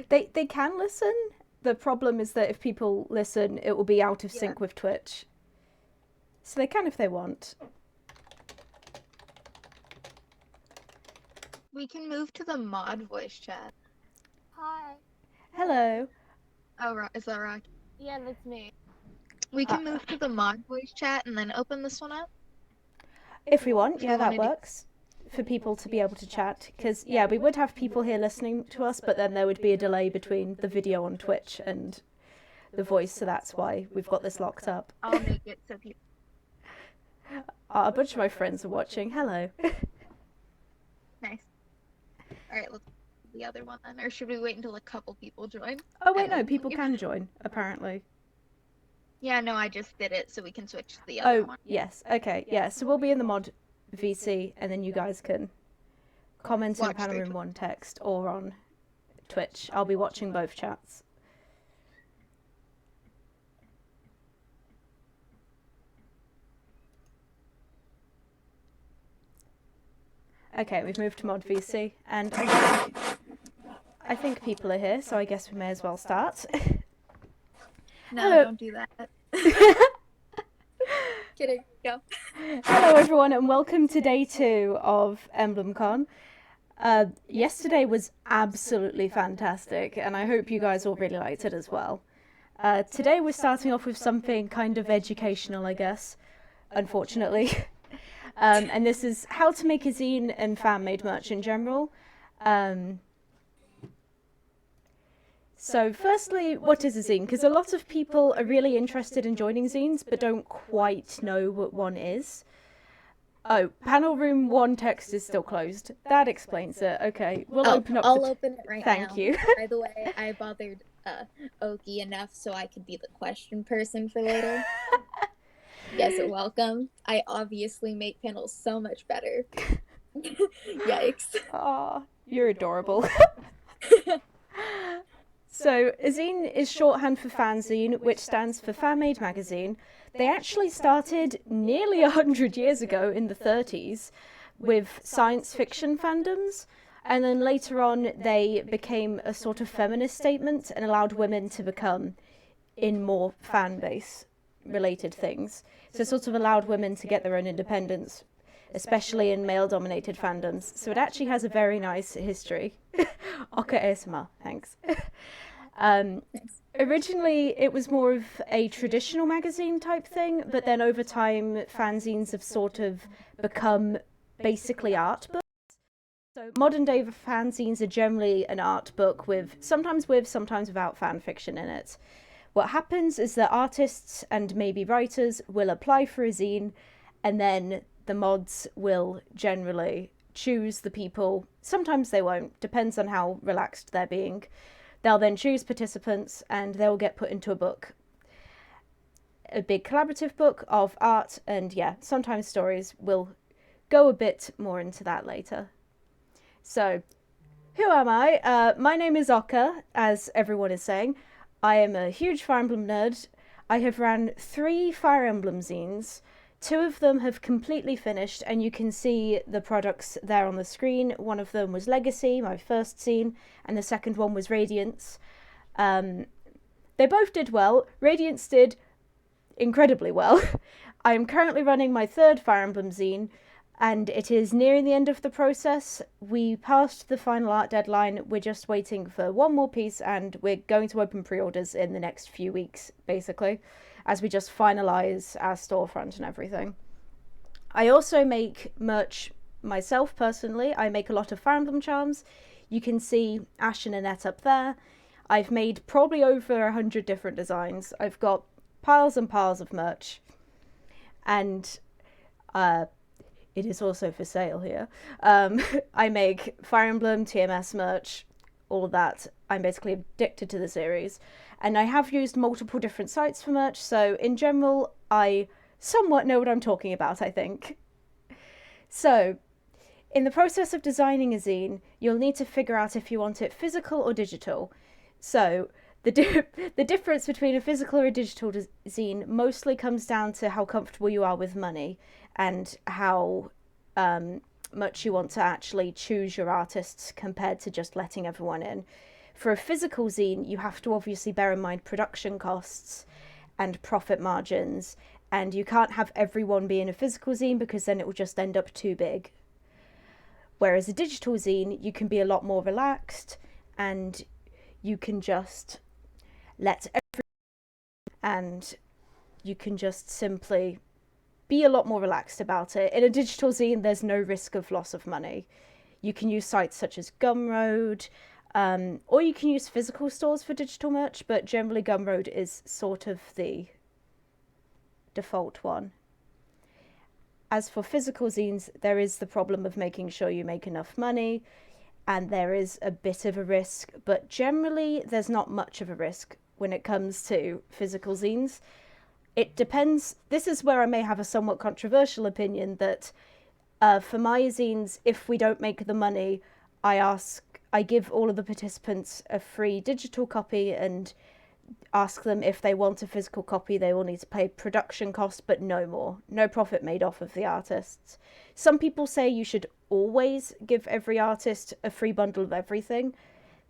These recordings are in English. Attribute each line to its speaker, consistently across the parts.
Speaker 1: They can listen. The problem is that if people listen, it will be out of sync with Twitch. So they can if they want.
Speaker 2: We can move to the mod voice chat.
Speaker 3: Hi.
Speaker 1: Hello.
Speaker 2: Oh, is that right?
Speaker 3: Yeah, that's me.
Speaker 2: We can move to the mod voice chat and then open this one up.
Speaker 1: If we want,
Speaker 2: If
Speaker 1: yeah,
Speaker 2: we
Speaker 1: that
Speaker 2: wanted to-
Speaker 1: works. For people to be able to chat. Because, yeah, we would have people here listening to us, but then there would be a delay between the video on Twitch and the voice, so that's why we've got this locked up.
Speaker 2: I'll make it so people.
Speaker 1: A bunch of my friends are watching. Hello.
Speaker 2: Nice. All right, let's do the other one then. Or should we wait until a couple people join?
Speaker 1: Oh, wait, no, people can join, apparently.
Speaker 2: Yeah, no, I just did it so we can switch to the other one.
Speaker 1: Yes. Okay, yeah. So we'll be in the mod VC, and then you guys can comment in
Speaker 2: Watch
Speaker 1: Panel
Speaker 2: through
Speaker 1: Room 1 text or on Twitch. I'll be watching both chats. Okay, we've moved to mod VC, and I think people are here, so I guess we may as well start.
Speaker 2: No,
Speaker 1: Hello.
Speaker 2: don't do that.
Speaker 3: Kidding. Go.
Speaker 1: Hello everyone, and welcome to day 2 of EmblemCon. Yesterday was absolutely fantastic, and I hope you guys all really liked it as well. Today we're starting off with something kind of educational, I guess, unfortunately. And this is how to make a zine and fan-made merch in general. So firstly, what is a zine? Because a lot of people are really interested in joining zines, but don't quite know what one is. Oh, Panel Room 1 text is still closed. That explains it. Okay, we'll open up.
Speaker 3: I'll open it right now.
Speaker 1: Thank you.
Speaker 3: By the way, I bothered Okke enough so I could be the question person for later. You guys are welcome. I obviously make panels so much better. Yikes.
Speaker 1: Aw, you're adorable. So, a zine is shorthand for fanzine, which stands for fan-made magazine. They actually started nearly 100 years ago in the 30s with science fiction fandoms, and then later on they became a sort of feminist statement and allowed women to become in more fan-base related things. So it sort of allowed women to get their own independence, especially in male-dominated fandoms. So it actually has a very nice history. Okke ASMR, thanks. Originally, it was more of a traditional magazine type thing, but then over time, fanzines have sort of become basically art books. So modern day fanzines are generally an art book sometimes without fan fiction in it. What happens is that artists and maybe writers will apply for a zine, and then the mods will generally choose the people. Sometimes they won't, depends on how relaxed they're being. They'll then choose participants and they'll get put into a book. A big collaborative book of art, and yeah, sometimes stories. We'll go a bit more into that later. So, who am I? My name is Okke, as everyone is saying. I am a huge Fire Emblem nerd. I have ran 3 Fire Emblem zines. 2 of them have completely finished, and you can see the products there on the screen. One of them was Legacy, my first zine, and the second one was Radiance. They both did well. Radiance did incredibly well. I am currently running my 3rd Fire Emblem zine, and it is nearing the end of the process. We passed the final art deadline. We're just waiting for one more piece, and we're going to open pre-orders in the next few weeks, basically, as we just finalise our storefront and everything. I also make merch myself personally. I make a lot of Fire Emblem charms. You can see Ash and Annette up there. I've made probably over 100 different designs. I've got piles and piles of merch. And it is also for sale here. I make Fire Emblem, TMS merch, all of that. I'm basically addicted to the series. And I have used multiple different sites for merch, so in general, I somewhat know what I'm talking about, I think. So, in the process of designing a zine, you'll need to figure out if you want it physical or digital. So, the difference between a physical or a digital zine mostly comes down to how comfortable you are with money and how much you want to actually choose your artists compared to just letting everyone in. For a physical zine, you have to obviously bear in mind production costs and profit margins, and you can't have everyone be in a physical zine because then it will just end up too big. Whereas a digital zine, you can be a lot more relaxed and you can just let everyone, and you can just simply be a lot more relaxed about it. In a digital zine, there's no risk of loss of money. You can use sites such as Gumroad, or you can use physical stores for digital merch, but generally Gumroad is sort of the default one. As for physical zines, there is the problem of making sure you make enough money, and there is a bit of a risk, but generally there's not much of a risk when it comes to physical zines. It depends. This is where I may have a somewhat controversial opinion that for my zines, if we don't make the money, I give all of the participants a free digital copy and ask them if they want a physical copy. They will need to pay production costs, but no more. No profit made off of the artists. Some people say you should always give every artist a free bundle of everything.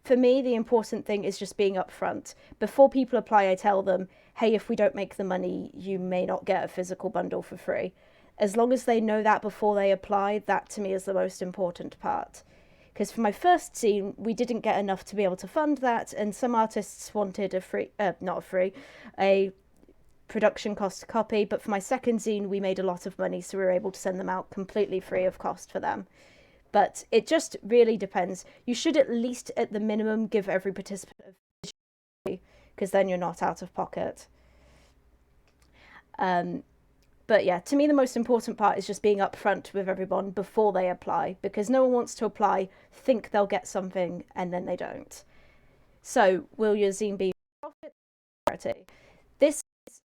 Speaker 1: For me, the important thing is just being upfront. Before people apply, I tell them, hey, if we don't make the money, you may not get a physical bundle for free. As long as they know that before they apply, that to me is the most important part. Because for my first zine, we didn't get enough to be able to fund that, and some artists wanted a production cost copy, but for my second zine, we made a lot of money, so we were able to send them out completely free of cost for them. But it just really depends. You should at least, at the minimum, give every participant a digital copy, because then you're not out of pocket. But yeah, to me, the most important part is just being upfront with everyone before they apply, because no one wants to apply, think they'll get something, and then they don't. So, will your zine be profit or charity? This is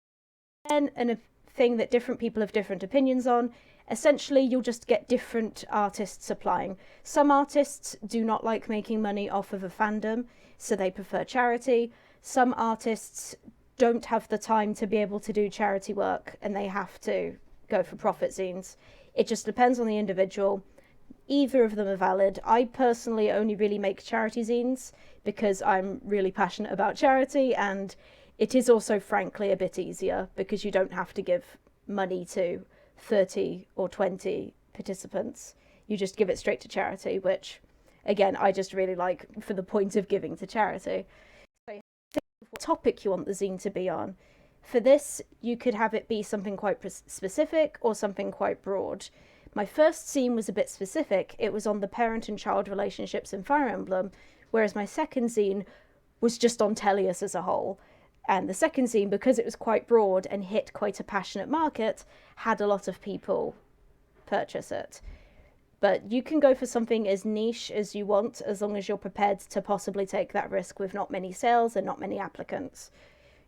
Speaker 1: a thing that different people have different opinions on. Essentially, you'll just get different artists applying. Some artists do not like making money off of a fandom, so they prefer charity. Some artists don't have the time to be able to do charity work and they have to go for profit zines. It just depends on the individual. Either of them are valid. I personally only really make charity zines because I'm really passionate about charity, and it is also frankly a bit easier because you don't have to give money to 30 or 20 participants. You just give it straight to charity, which again I just really like for the point of giving to charity. What topic you want the zine to be on. For this, you could have it be something quite specific or something quite broad. My first zine was a bit specific. It was on the parent and child relationships in Fire Emblem, whereas my second zine was just on Tellius as a whole. And the second zine, because it was quite broad and hit quite a passionate market, had a lot of people purchase it. But you can go for something as niche as you want, as long as you're prepared to possibly take that risk with not many sales and not many applicants.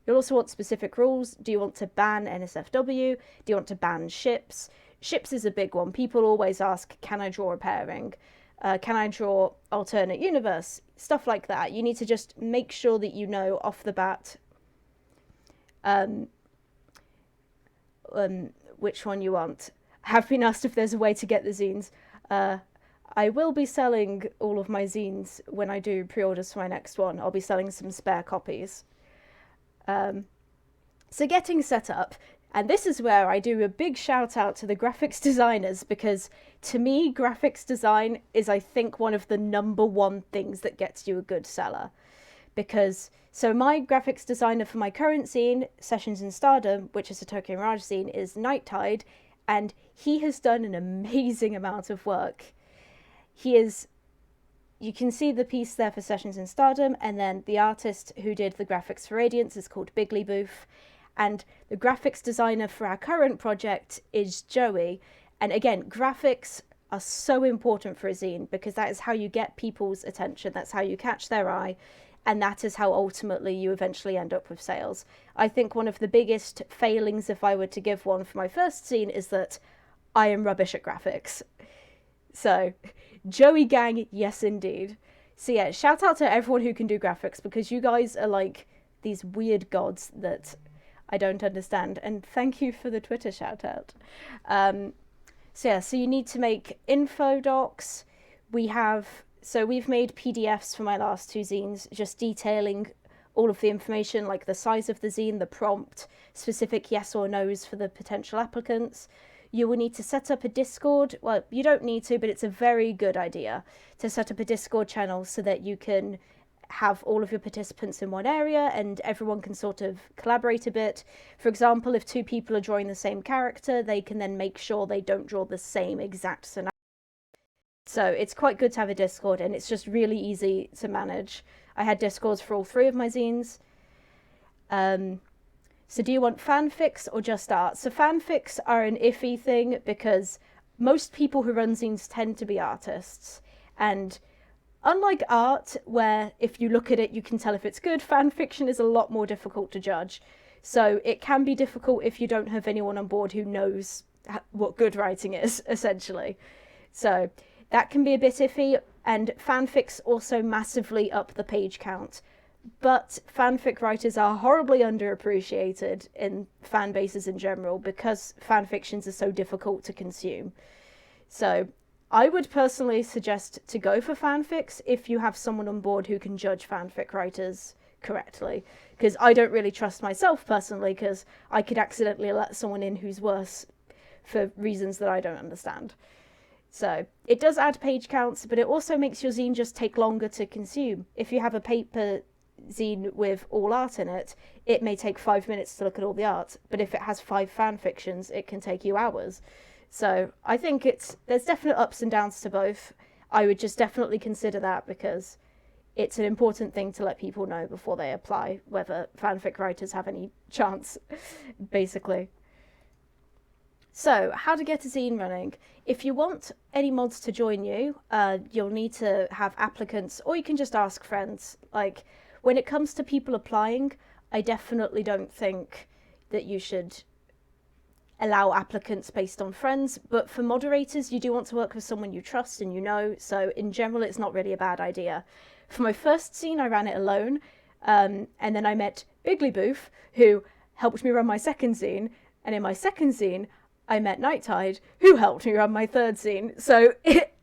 Speaker 1: You'll also want specific rules. Do you want to ban NSFW? Do you want to ban ships? Ships is a big one. People always ask, can I draw a pairing? Can I draw alternate universe? Stuff like that. You need to just make sure that you know off the bat which one you want. Have been asked if there's a way to get the zines. I will be selling all of my zines when I do pre-orders for my next one. I'll be selling some spare copies. So getting set up, and this is where I do a big shout out to the graphics designers, because to me, graphics design is, I think, one of the #1 things that gets you a good seller. So my graphics designer for my current zine, Sessions in Stardom, which is a Tokyo Mirage zine, is Night Tide, and he has done an amazing amount of work. You can see the piece there for Sessions in Stardom, and then the artist who did the graphics for Radiance is called Bigley Booth, and the graphics designer for our current project is Joey. And again, graphics are so important for a zine because that is how you get people's attention, that's how you catch their eye, and that is how ultimately you eventually end up with sales. I think one of the biggest failings, if I were to give one for my first zine, is that I am rubbish at graphics. So, Joey gang, yes indeed. So yeah, shout out to everyone who can do graphics, because you guys are like these weird gods that I don't understand. And thank you for the Twitter shout out. So you need to make info docs. We've made PDFs for my last 2 zines, just detailing all of the information, like the size of the zine, the prompt, specific yes or no's for the potential applicants. You will need to set up a Discord. Well, you don't need to, but it's a very good idea to set up a Discord channel so that you can have all of your participants in one area and everyone can sort of collaborate a bit. For example, if 2 people are drawing the same character, they can then make sure they don't draw the same exact scenario. So it's quite good to have a Discord, and it's just really easy to manage. I had Discords for all 3 of my zines. So do you want fanfics or just art? So fanfics are an iffy thing because most people who run zines tend to be artists. And unlike art, where if you look at it you can tell if it's good, fanfiction is a lot more difficult to judge. So it can be difficult if you don't have anyone on board who knows what good writing is, essentially. So that can be a bit iffy, and fanfics also massively up the page count. But fanfic writers are horribly underappreciated in fan bases in general because fanfictions are so difficult to consume. So I would personally suggest to go for fanfics if you have someone on board who can judge fanfic writers correctly, because I don't really trust myself personally, because I could accidentally let someone in who's worse for reasons that I don't understand. So it does add page counts, but it also makes your zine just take longer to consume. If you have a paper zine with all art in it, it may take 5 minutes to look at all the art, but if it has 5 fan fictions, it can take you hours. So I think there's definite ups and downs to both. I would just definitely consider that because it's an important thing to let people know before they apply whether fanfic writers have any chance, basically. So, how to get a zine running. If you want any mods to join you, you'll need to have applicants, or you can just ask friends. Like, when it comes to people applying, I definitely don't think that you should allow applicants based on friends, but for moderators, you do want to work with someone you trust and you know, so in general, it's not really a bad idea. For my first zine, I ran it alone, and then I met Biggly Boof, who helped me run my second zine, and in my second zine, I met Nighttide, who helped me run my third zine. So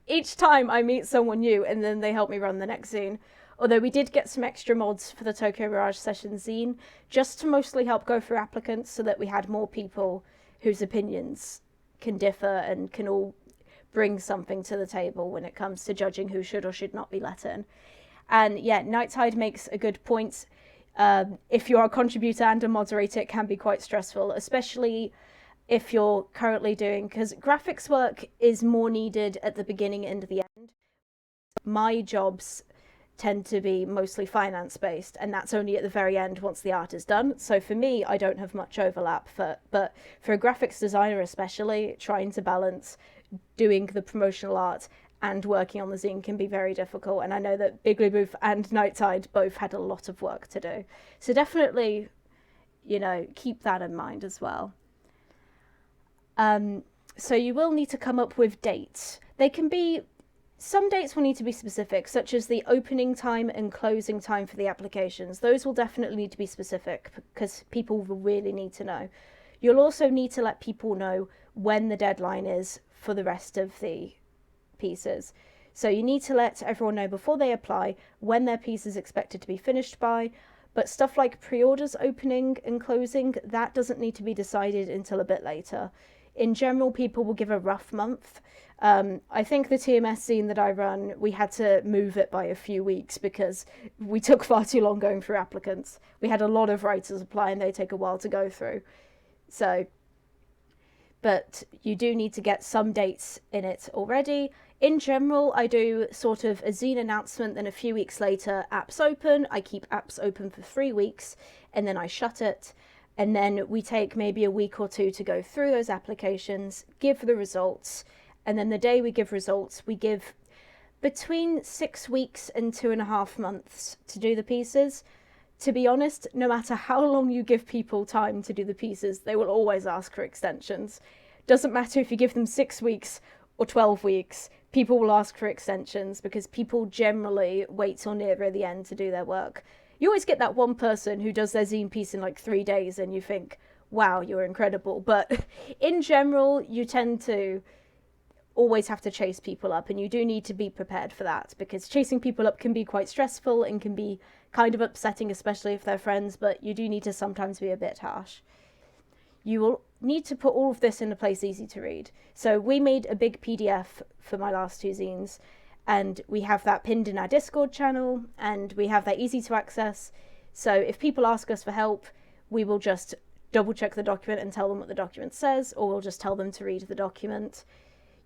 Speaker 1: each time I meet someone new, and then they help me run the next zine. Although we did get some extra mods for the Tokyo Mirage Session zine, just to mostly help go through applicants so that we had more people whose opinions can differ and can all bring something to the table when it comes to judging who should or should not be let in. And yeah, Nighttide makes a good point. If you're a contributor and a moderator, it can be quite stressful, especially if you're currently doing, because graphics work is more needed at the beginning and the end. My jobs tend to be mostly finance based, and that's only at the very end once the art is done. So for me, I don't have much overlap, but for a graphics designer especially, trying to balance doing the promotional art and working on the zine can be very difficult, and I know that Biggly Boof and Nighttide both had a lot of work to do. So definitely, keep that in mind as well. So you will need to come up with dates. Some dates will need to be specific, such as the opening time and closing time for the applications. Those will definitely need to be specific because people will really need to know. You'll also need to let people know when the deadline is for the rest of the pieces. So you need to let everyone know before they apply when their piece is expected to be finished by, but stuff like pre-orders opening and closing, that doesn't need to be decided until a bit later. In general, people will give a rough month. I think the TMS zine that I run, we had to move it by a few weeks because we took far too long going through applicants. We had a lot of writers apply and they take a while to go through. So, but you do need to get some dates in it already. In general, I do sort of a zine announcement, then a few weeks later, apps open. I keep apps open for 3 weeks and then I shut it. And then we take maybe a week or 2 to go through those applications, give the results, and then the day we give results, we give between 6 weeks and 2.5 months to do the pieces. To be honest, no matter how long you give people time to do the pieces, they will always ask for extensions. Doesn't matter if you give them 6 weeks or 12 weeks, people will ask for extensions because people generally wait till near the end to do their work. You always get that one person who does their zine piece in like 3 days and you think, wow, you're incredible. But in general, you tend to always have to chase people up, and you do need to be prepared for that, because chasing people up can be quite stressful and can be kind of upsetting, especially if they're friends, but you do need to sometimes be a bit harsh. You will need to put all of this in a place easy to read. So we made a big PDF for my last 2 zines, and we have that pinned in our Discord channel, and we have that easy to access. So if people ask us for help, we will just double check the document and tell them what the document says, or we'll just tell them to read the document.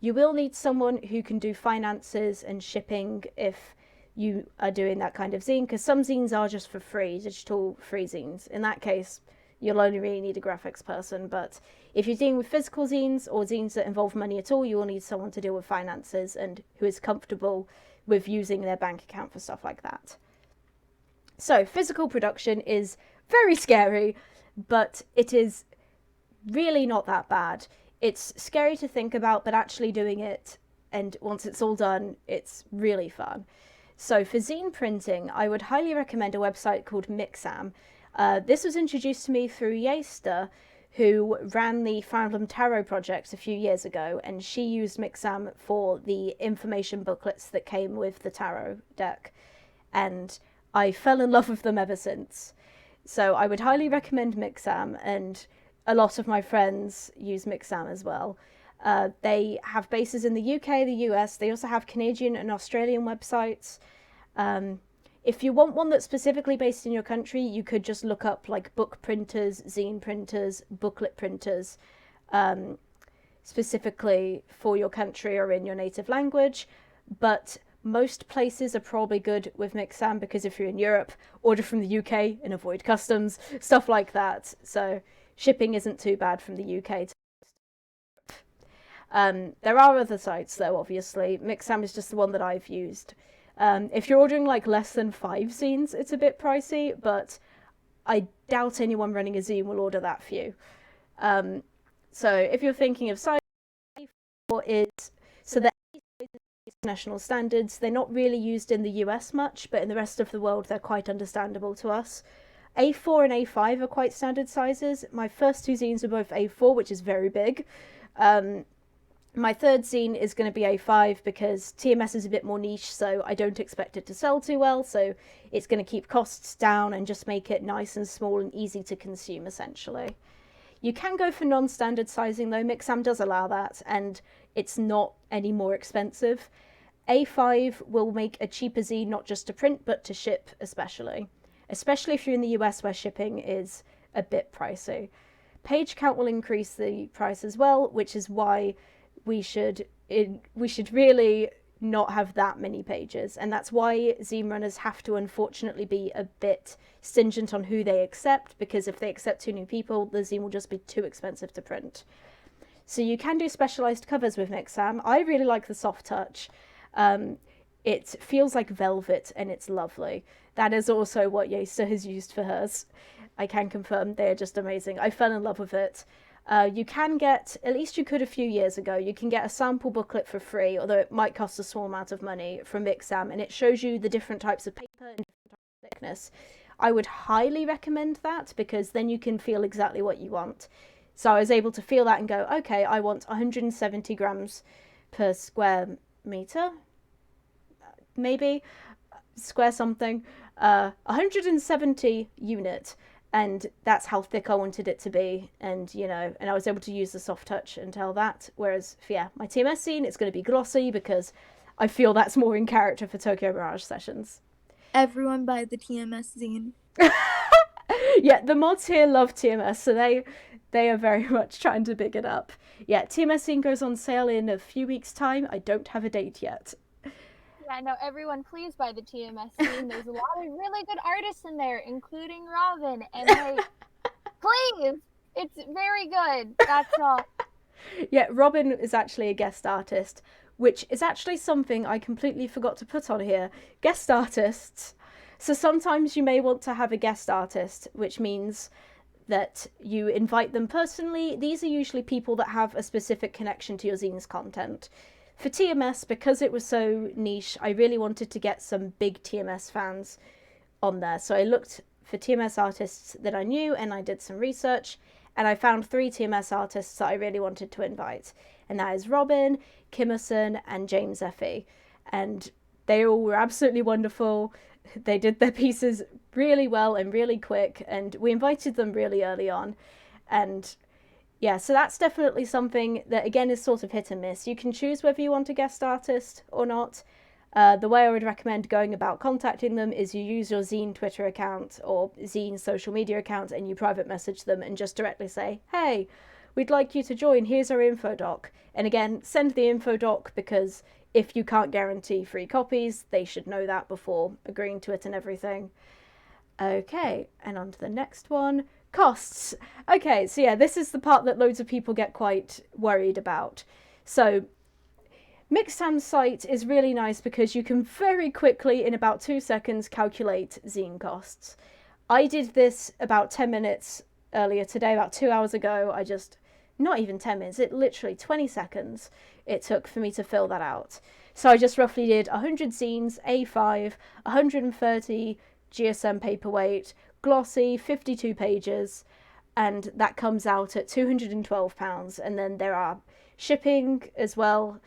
Speaker 1: You will need someone who can do finances and shipping if you are doing that kind of zine, because some zines are just for free, digital free zines. In that case, you'll only really need a graphics person, but if you're dealing with physical zines or zines that involve money at all, you will need someone to deal with finances and who is comfortable with using their bank account for stuff like that. So physical production is very scary, but it is really not that bad. It's scary to think about, but actually doing it, and once it's all done, it's really fun. So for zine printing, I would highly recommend a website called Mixam. This was introduced to me through Yester, who ran the Fire Emblem Tarot project a few years ago, and she used Mixam for the information booklets that came with the tarot deck, and I fell in love with them ever since. So I would highly recommend Mixam, and a lot of my friends use Mixam as well. They have bases in the UK, the US, they also have Canadian and Australian websites. If you want one that's specifically based in your country, you could just look up like book printers, zine printers, booklet printers, specifically for your country or in your native language. But most places are probably good with Mixam, because if you're in Europe, order from the UK and avoid customs, stuff like that. So shipping isn't too bad from the UK to there are other sites though, obviously. Mixam is just the one that I've used. If you're ordering like less than 5 zines, it's a bit pricey, but I doubt anyone running a zine will order that few. So if you're thinking of size, so they're international standards. They're not really used in the US much, but in the rest of the world they're quite understandable to us. A4 and A5 are quite standard sizes. My first 2 zines were both A4, which is very big. My third zine is going to be A5 because TMS is a bit more niche, so I don't expect it to sell too well, so it's going to keep costs down and just make it nice and small and easy to consume, essentially. You can go for non-standard sizing though. Mixam does allow that, and it's not any more expensive. A5 will make a cheaper zine, not just to print, but to ship especially if you're in the US where shipping is a bit pricey. Page count will increase the price as well, which is why we should really not have that many pages, and that's why zine runners have to unfortunately be a bit stringent on who they accept, because if they accept too many people, the zine will just be too expensive to print. So you can do specialized covers with Mixam. I really like the soft touch. It feels like velvet and it's lovely. That is also what Yester has used for hers. I can confirm they're just amazing. I fell in love with it. You can get, at least you could a few years ago, you can get a sample booklet for free, although it might cost a small amount of money, from Mixam, and it shows you the different types of paper and different types of thickness. I would highly recommend that, because then you can feel exactly what you want. So I was able to feel that and go, okay, I want 170 grams per square meter, maybe, square something, 170 unit. And that's how thick I wanted it to be, and and I was able to use the soft touch and tell that. Whereas my TMS scene, it's going to be glossy because I feel that's more in character for Tokyo Mirage sessions.
Speaker 3: Everyone buy the TMS zine.
Speaker 1: Yeah, the mods here love TMS, so they are very much trying to big it up. Yeah, TMS zine goes on sale in a few weeks' time. I don't have a date yet.
Speaker 2: Yeah, no, everyone, please buy the TMS scene. There's a lot of really good artists in there, including Robin. And please, it's very good. That's all.
Speaker 1: Yeah, Robin is actually a guest artist, which is actually something I completely forgot to put on here. Guest artists. So sometimes you may want to have a guest artist, which means that you invite them personally. These are usually people that have a specific connection to your zine's content. For TMS, because it was so niche, I really wanted to get some big TMS fans on there. So I looked for TMS artists that I knew, and I did some research, and I found 3 TMS artists that I really wanted to invite, and that is Robin, Kimerson, and James Effie, and they all were absolutely wonderful. They did their pieces really well and really quick, and we invited them really early on. And yeah, so that's definitely something that, again, is sort of hit and miss. You can choose whether you want a guest artist or not. The way I would recommend going about contacting them is you use your Zine Twitter account or Zine social media account, and you private message them and just directly say, hey, we'd like you to join, here's our info doc. And again, send the info doc, because if you can't guarantee free copies, they should know that before agreeing to it and everything. Okay, and on to the next one. Costs. Okay, so yeah, this is the part that loads of people get quite worried about. So Mixtam's site is really nice because you can very quickly, in about 2 seconds, calculate zine costs. I did this about 10 minutes earlier today, about 2 hours ago. Not even 10 minutes, it literally 20 seconds it took for me to fill that out. So I just roughly did 100 zines, A5, 130 GSM paperweight, glossy, 52 pages, and that comes out at £212. And then there are shipping as well.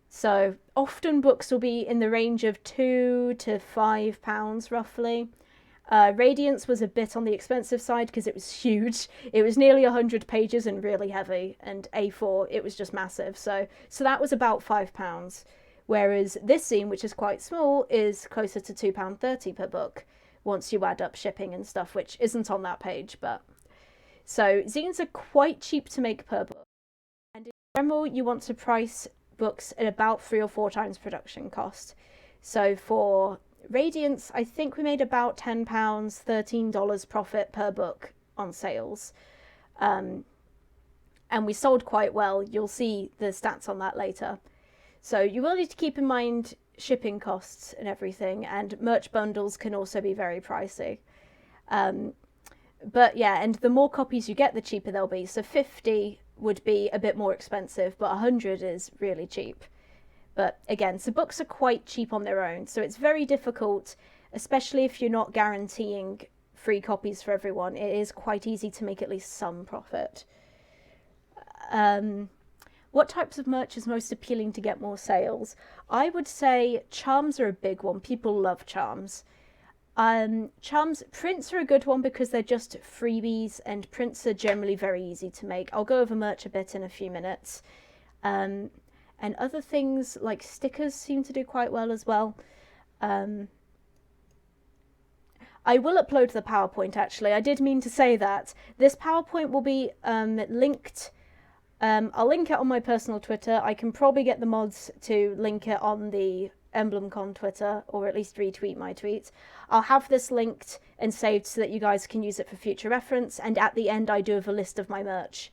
Speaker 1: So often books will be in the range of £2 to £5 roughly. Radiance was a bit on the expensive side because it was huge. It was nearly 100 pages and really heavy, and A4, it was just massive. So that was about £5. Whereas this zine, which is quite small, is closer to £2.30 per book once you add up shipping and stuff, which isn't on that page. But so zines are quite cheap to make per book. And in general, you want to price books at about 3 or 4 times production cost. So for Radiance, I think we made about £10, $13 profit per book on sales. And we sold quite well. You'll see the stats on that later. So you will need to keep in mind shipping costs and everything, and merch bundles can also be very pricey. But yeah, and the more copies you get, the cheaper they'll be. So 50 would be a bit more expensive, but 100 is really cheap. But again, so books are quite cheap on their own, so it's very difficult, especially if you're not guaranteeing free copies for everyone. It is quite easy to make at least some profit. What types of merch is most appealing to get more sales? I would say charms are a big one. People love charms. Prints are a good one because they're just freebies, and prints are generally very easy to make. I'll go over merch a bit in a few minutes. And other things like stickers seem to do quite well as well. I will upload the PowerPoint, actually. I did mean to say that. This PowerPoint will be linked. I'll link it on my personal Twitter. I can probably get the mods to link it on the EmblemCon Twitter, or at least retweet my tweets. I'll have this linked and saved so that you guys can use it for future reference. And at the end, I do have a list of my merch.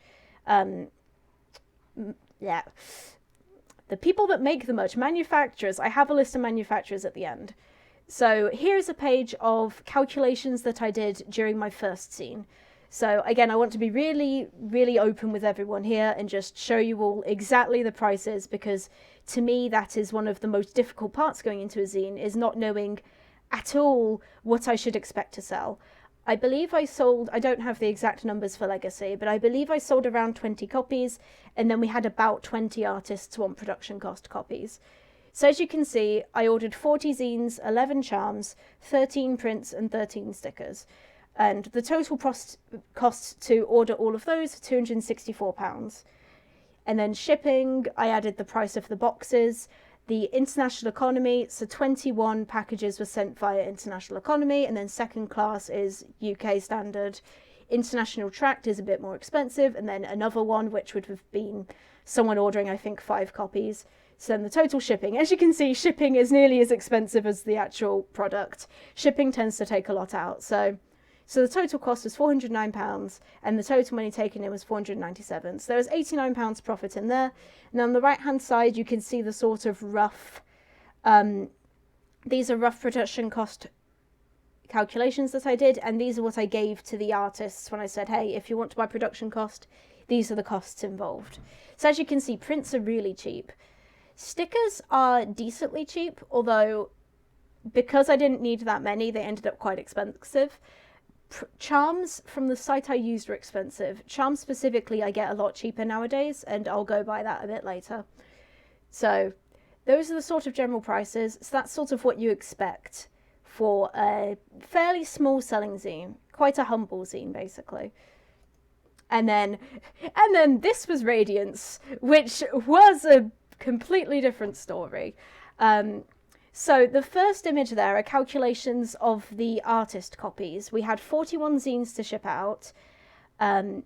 Speaker 1: Yeah. The people that make the merch, manufacturers, I have a list of manufacturers at the end. So here's a page of calculations that I did during my first zine. So again, I want to be really, really open with everyone here and just show you all exactly the prices, because to me, that is one of the most difficult parts going into a zine, is not knowing at all what I should expect to sell. I believe I sold, I don't have the exact numbers for Legacy, but I believe I sold around 20 copies, and then we had about 20 artists want production cost copies. So as you can see, I ordered 40 zines, 11 charms, 13 prints, and 13 stickers. And the total cost to order all of those, £264. And then shipping, I added the price of the boxes. The international economy, so 21 packages were sent via international economy, and then second class is UK standard. International tracked is a bit more expensive, and then another one which would have been someone ordering, I think, 5 copies. So then the total shipping, as you can see, shipping is nearly as expensive as the actual product. Shipping tends to take a lot out. So the total cost was £409, and the total money taken in was £497. So there was £89 profit in there. And on the right-hand side, you can see the sort of rough, these are rough production cost calculations that I did, and these are what I gave to the artists when I said, hey, if you want to buy production cost, these are the costs involved. So as you can see, prints are really cheap. Stickers are decently cheap, although because I didn't need that many, they ended up quite expensive. charms from the site I used were expensive. Charms specifically I get a lot cheaper nowadays, and I'll go buy that a bit later. So those are the sort of general prices. So that's sort of what you expect for a fairly small selling zine, quite a humble zine basically. And then this was Radiance, which was a completely different story. So the first image there are calculations of the artist copies. We had 41 zines to ship out. A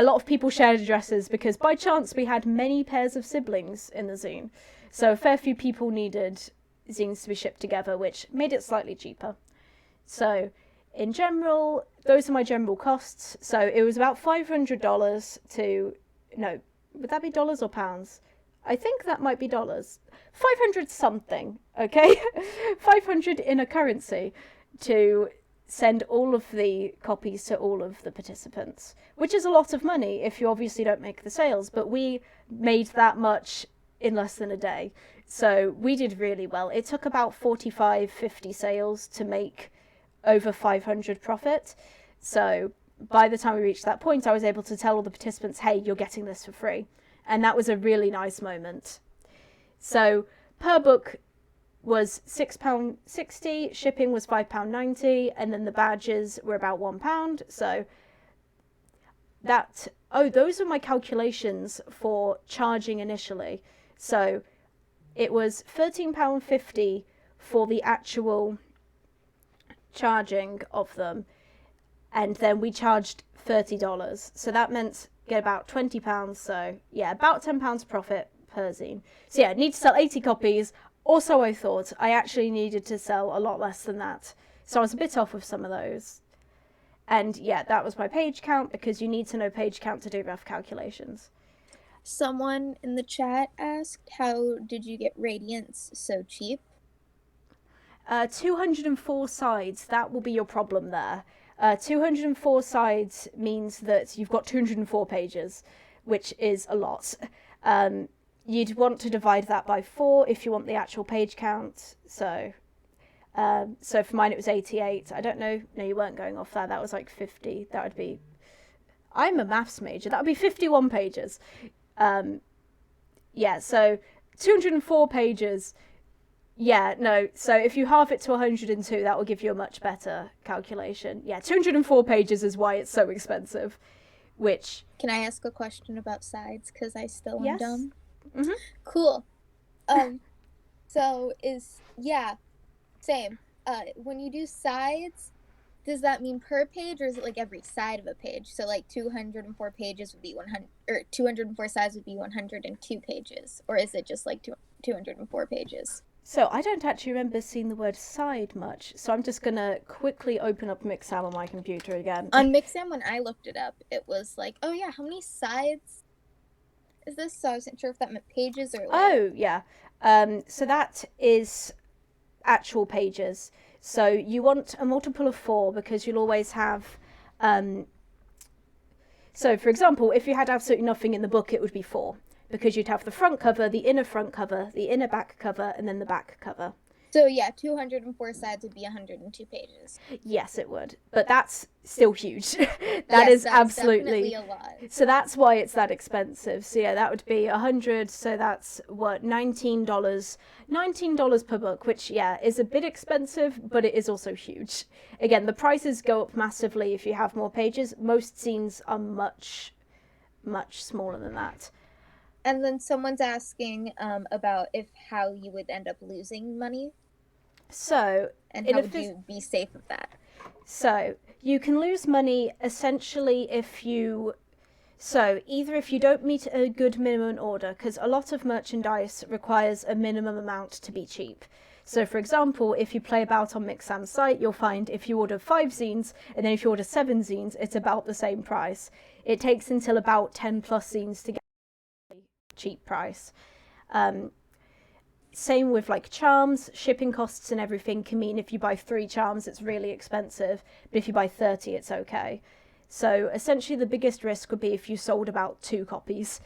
Speaker 1: lot of people shared addresses because by chance we had many pairs of siblings in the zine. So a fair few people needed zines to be shipped together, which made it slightly cheaper. So in general, those are my general costs. So it was about $500 to, no, would that be dollars or pounds? I think that might be dollars. 500 something, okay? 500 in a currency to send all of the copies to all of the participants, which is a lot of money if you obviously don't make the sales, but we made that much in less than a day. So we did really well. It took about 45, 50 sales to make over 500 profit. So by the time we reached that point, I was able to tell all the participants, hey, you're getting this for free. And that was a really nice moment. So per book was £6.60, shipping was £5.90, and then the badges were about £1. So that, those are my calculations for charging initially. So it was £13.50 for the actual charging of them, and then we charged $30. So that meant get about £20. So yeah, about £10 profit per zine. So yeah, need to sell 80 copies. Also, I thought I actually needed to sell a lot less than that. So I was a bit off with some of those. And yeah, that was my page count, because you need to know page count to do rough calculations.
Speaker 3: Someone in the chat asked, how did you get Radiance so cheap?
Speaker 1: 204 sides, that will be your problem there. 204 sides means that you've got 204 pages, which is a lot. You'd want to divide that by 4 if you want the actual page count. So for mine it was 88. I don't know. No, you weren't going off that. That was like 50. That would be... I'm a maths major. That would be 51 pages. Yeah, so 204 pages. Yeah, no, so if you halve it to 102, that will give you a much better calculation. Yeah, 204 pages is why it's so expensive, which...
Speaker 3: Can I ask a question about sides? Because I still am
Speaker 1: yes.
Speaker 3: dumb.
Speaker 1: Mm-hmm.
Speaker 3: Cool. So yeah, same. When you do sides, does that mean per page, or is it like every side of a page? So like 204 pages would be 100, or 204 sides would be 102 pages, or is it just like 204 pages?
Speaker 1: So I don't actually remember seeing the word side much, so I'm just going to quickly open up Mixam on my computer again.
Speaker 3: On Mixam, when I looked it up, it was like, oh yeah, how many sides is this? So I wasn't sure if that meant pages or...
Speaker 1: Oh, yeah. So that is actual pages. So you want a multiple of 4, because you'll always have... So, for example, if you had absolutely nothing in the book, it would be 4. Because you'd have the front cover, the inner front cover, the inner back cover, and then the back cover.
Speaker 3: So yeah, 204 sides would be 102 pages.
Speaker 1: Yes, it would. But that's still huge. That is absolutely
Speaker 3: definitely a lot.
Speaker 1: So that's why it's that expensive. So yeah, that would be 100. So that's what, $19. $19 per book, which yeah, is a bit expensive, but it is also huge. Again, the prices go up massively if you have more pages. Most zines are much, much smaller than that.
Speaker 3: And then someone's asking about how you would end up losing money.
Speaker 1: So,
Speaker 3: and how would you be safe of that?
Speaker 1: So, you can lose money essentially if you... So, either if you don't meet a good minimum order, because a lot of merchandise requires a minimum amount to be cheap. So, for example, if you play about on Mixam's site, you'll find if you order 5 zines, and then if you order 7 zines, it's about the same price. It takes until about 10 plus zines to get cheap price. Same with like charms, shipping costs and everything can mean if you buy 3 charms it's really expensive, but if you buy 30 it's okay. So essentially the biggest risk would be if you sold about 2 copies.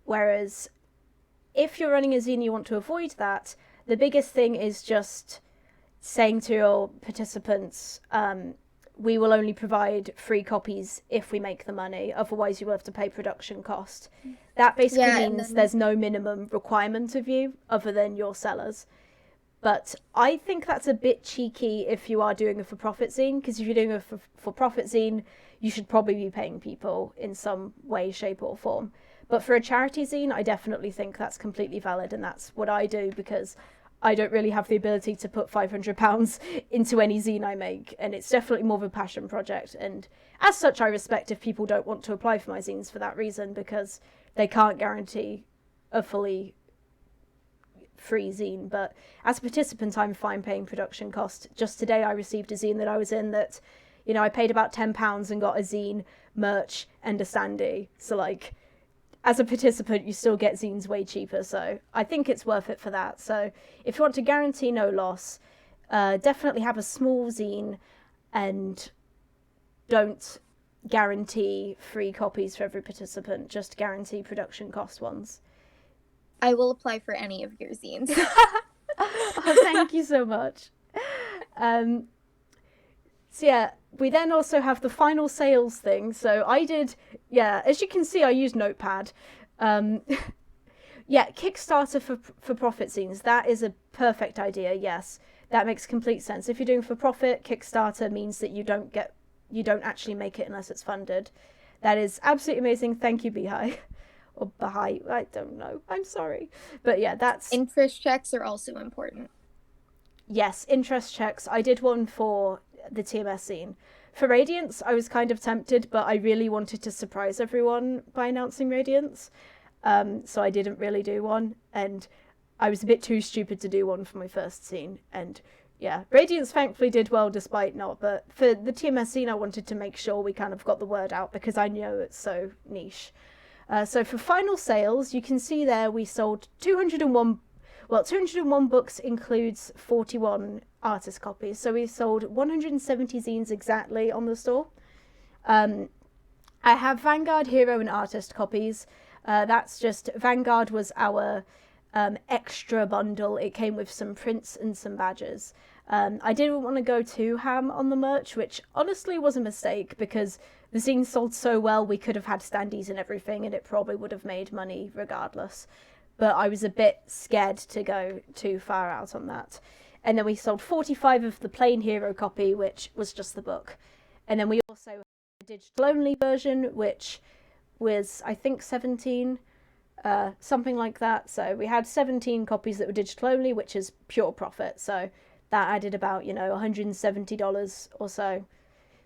Speaker 1: Whereas if you're running a zine, you want to avoid that. The biggest thing is just saying to your participants, we will only provide free copies if we make the money, otherwise you will have to pay production cost. That basically means there's no minimum requirement of you other than your sellers. But I think that's a bit cheeky if you are doing a for-profit zine, because if you're doing a for-profit zine, you should probably be paying people in some way, shape or form. But for a charity zine, I definitely think that's completely valid, and that's what I do, because I don't really have the ability to put £500 into any zine I make, and it's definitely more of a passion project. And as such, I respect if people don't want to apply for my zines for that reason, because they can't guarantee a fully free zine. But as a participant, I'm fine paying production cost. Just today I received a zine that I was in that, you know, I paid about £10 and got a zine, merch and a standee. So like, as a participant, you still get zines way cheaper, so I think it's worth it for that. So if you want to guarantee no loss, definitely have a small zine, and don't guarantee free copies for every participant, just guarantee production cost ones.
Speaker 3: I will apply for any of your zines.
Speaker 1: Oh, thank you so much. So yeah, we then also have the final sales thing. So I did, yeah, as you can see, I used Notepad. Yeah, Kickstarter for profit zines. That is a perfect idea. Yes, that makes complete sense. If you're doing for profit, Kickstarter means that you don't actually make it unless it's funded. That is absolutely amazing. Thank you, Beehive. Or Bahai, I don't know. I'm sorry. But yeah, that's...
Speaker 3: Interest checks are also important.
Speaker 1: Yes, interest checks. I did one for the TMS scene. For Radiance, I was kind of tempted, but I really wanted to surprise everyone by announcing Radiance. So I didn't really do one, and I was a bit too stupid to do one for my first scene. And yeah, Radiance thankfully did well despite not, but for the TMS scene, I wanted to make sure we kind of got the word out because I know it's so niche. So for final sales, you can see there we sold 201 books includes 41 artist copies. So we sold 170 zines exactly on the store. I have Vanguard, Hero and Artist copies. That's just, Vanguard was our extra bundle. It came with some prints and some badges. I didn't want to go too ham on the merch, which honestly was a mistake because the zine sold so well we could have had standees and everything and it probably would have made money regardless. But I was a bit scared to go too far out on that. And then we sold 45 of the plain Hero copy, which was just the book. And then we also had a digital only version, which was, I think, 17, something like that. So we had 17 copies that were digital only, which is pure profit. So that added about, $170 or so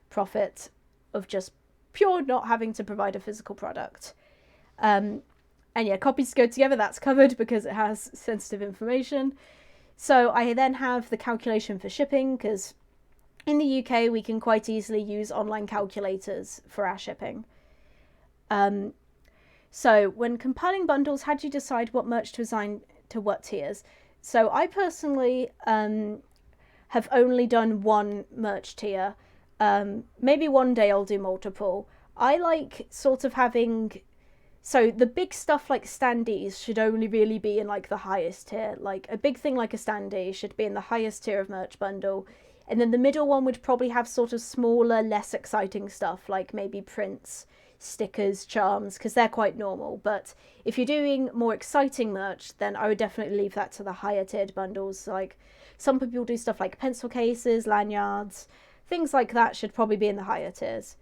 Speaker 1: profit of just pure not having to provide a physical product. And yeah, copies go together, that's covered because it has sensitive information. So I then have the calculation for shipping, because in the UK we can quite easily use online calculators for our shipping. So when compiling bundles, how do you decide what merch to assign to what tiers? So I personally have only done one merch tier. Maybe one day I'll do multiple. I like sort of having... So the big stuff like standees should only really be in like the highest tier. Like a big thing like a standee should be in the highest tier of merch bundle. And then the middle one would probably have sort of smaller, less exciting stuff like maybe prints, stickers, charms, because they're quite normal. But if you're doing more exciting merch, then I would definitely leave that to the higher tiered bundles. Like some people do stuff like pencil cases, lanyards, things like that should probably be in the higher tiers.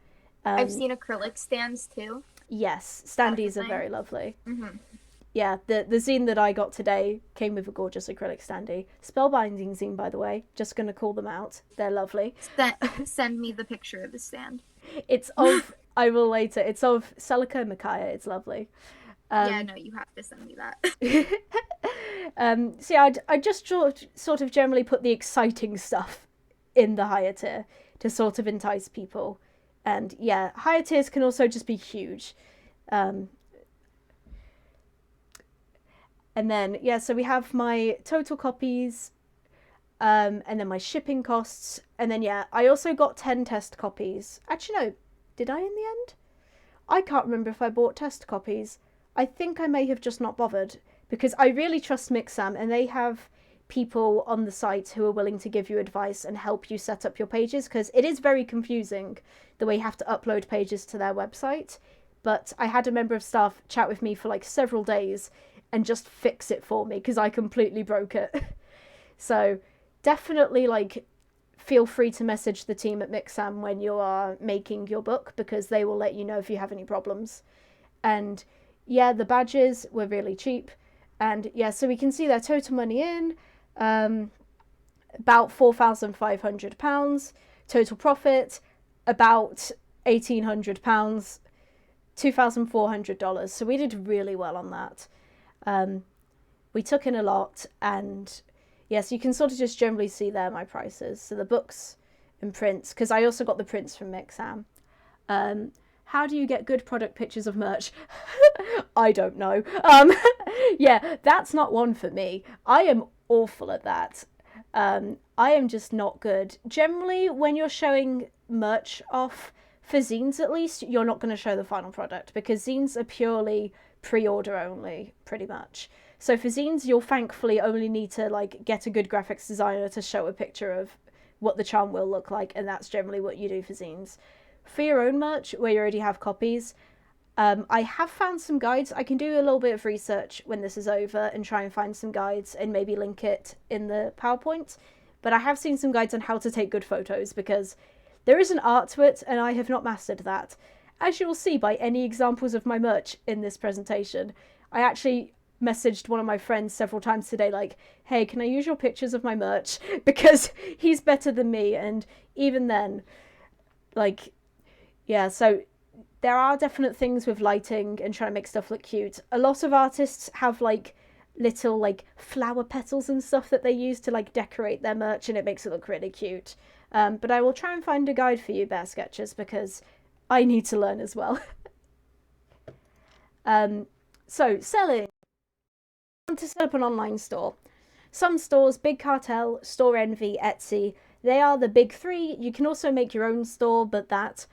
Speaker 3: I've seen acrylic stands too.
Speaker 1: Yes, standees are very lovely.
Speaker 3: Mm-hmm.
Speaker 1: Yeah, the zine that I got today came with a gorgeous acrylic standee. Spellbinding zine, by the way. Just going to call them out. They're lovely.
Speaker 3: Send me the picture of the stand.
Speaker 1: It's of, I will later, it's of Celica and Micaiah. It's lovely.
Speaker 3: Yeah, no, you have to send me that.
Speaker 1: So yeah, I just sort of generally put the exciting stuff in the higher tier to sort of entice people. And yeah, higher tiers can also just be huge. And then, yeah, so we have my total copies, and then my shipping costs. And then, yeah, I also got 10 test copies. Actually, no, did I in the end? I can't remember if I bought test copies. I think I may have just not bothered because I really trust Mixam and they have people on the site who are willing to give you advice and help you set up your pages, because it is very confusing the way you have to upload pages to their website. But I had a member of staff chat with me for like several days and just fix it for me because I completely broke it. So definitely like feel free to message the team at Mixam when you are making your book, because they will let you know if you have any problems. And yeah, the badges were really cheap. And yeah, so we can see their total money in, about £4,500, total profit, about £1,800, $2,400. So we did really well on that. We took in a lot, and yes, you can sort of just generally see there my prices. So the books and prints, because I also got the prints from Mixam. How do you get good product pictures of merch? I don't know. Yeah, that's not one for me. I am awful at that. I am just not good. Generally, when you're showing merch off, for zines at least, you're not going to show the final product, because zines are purely pre-order only, pretty much. So for zines, you'll thankfully only need to like get a good graphics designer to show a picture of what the charm will look like, and that's generally what you do for zines. For your own merch, where you already have copies, I have found some guides. I can do a little bit of research when this is over and try and find some guides and maybe link it in the PowerPoint. But I have seen some guides on how to take good photos, because there is an art to it, and I have not mastered that. As you will see by any examples of my merch in this presentation, I actually messaged one of my friends several times today like, hey, can I use your pictures of my merch? Because he's better than me, and even then, like, yeah, so there are definite things with lighting and trying to make stuff look cute. A lot of artists have like little like flower petals and stuff that they use to like decorate their merch, and it makes it look really cute. But I will try and find a guide for you, Bear Sketchers, because I need to learn as well. So selling. I want to set up an online store. Some stores, Big Cartel, Store Envy, Etsy, they are the big three. You can also make your own store, but that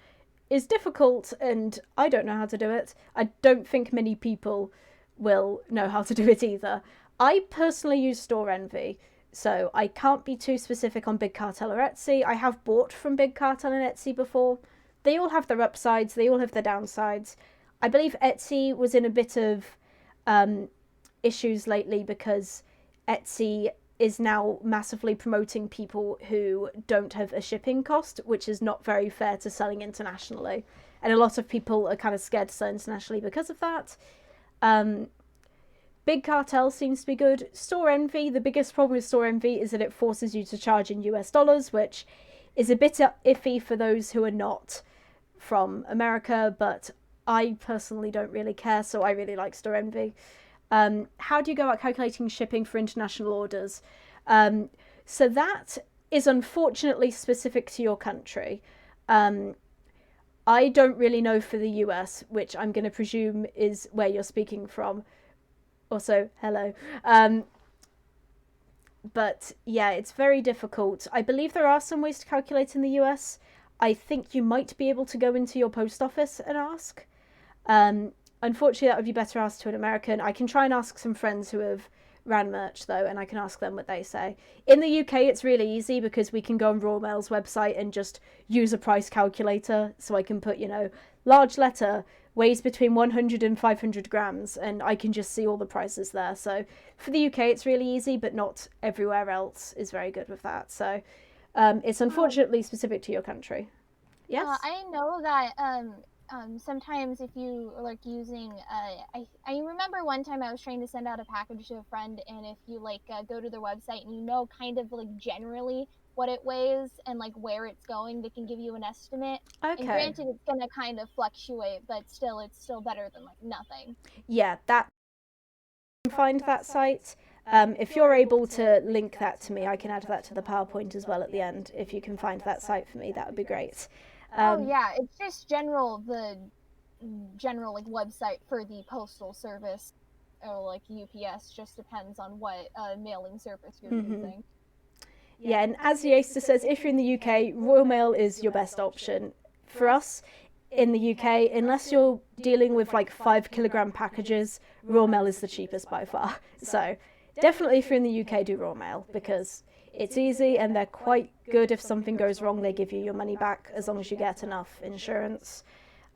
Speaker 1: is difficult, and I don't know how to do it. I don't think many people will know how to do it either. I personally use Store Envy, so I can't be too specific on Big Cartel or Etsy. I have bought from Big Cartel and Etsy before. They all have their upsides, they all have their downsides. I believe Etsy was in a bit of issues lately, because Etsy is now massively promoting people who don't have a shipping cost, which is not very fair to selling internationally. And a lot of people are kind of scared to sell internationally because of that. Big Cartel seems to be good. Store Envy, the biggest problem with Store Envy is that it forces you to charge in US dollars, which is a bit iffy for those who are not from America, but I personally don't really care, so I really like Store Envy. How do you go about calculating shipping for international orders? So that is unfortunately specific to your country. I don't really know for the US, which I'm going to presume is where you're speaking from. Also, hello. But yeah, it's very difficult. I believe there are some ways to calculate in the US. I think you might be able to go into your post office and ask. Unfortunately, that would be better asked to an American. I can try and ask some friends who have ran merch, though, and I can ask them what they say. In the UK, it's really easy, because we can go on Raw Mail's website and just use a price calculator. So I can put, you know, large letter, weighs between 100 and 500 grams, and I can just see all the prices there. So for the UK, it's really easy, but not everywhere else is very good with that. So it's unfortunately specific to your country. Yes?
Speaker 2: I know that sometimes if you are like using I remember one time I was trying to send out a package to a friend, and if you like go to their website and you know kind of like generally what it weighs and like where it's going, they can give you an estimate.
Speaker 1: Okay.
Speaker 2: And granted, it's gonna kind of fluctuate, but still it's still better than like nothing.
Speaker 1: Yeah, that find that site. If you're able to link that to me, I can add that to the PowerPoint as well at the end. If you can find that site for me, that would be great.
Speaker 2: Oh yeah, it's just the general like website for the postal service, or like UPS. Just depends on what mailing service you're using.
Speaker 1: Yeah, and as Yasta says, if you're in the UK, Royal Mail is your best option. For us in the UK, unless you're dealing with like 5 kilogram packages, Royal Mail is the cheapest by far. So definitely if you're in the UK, do raw mail, because it's easy and they're quite good. If something goes wrong, they give you your money back as long as you get enough insurance.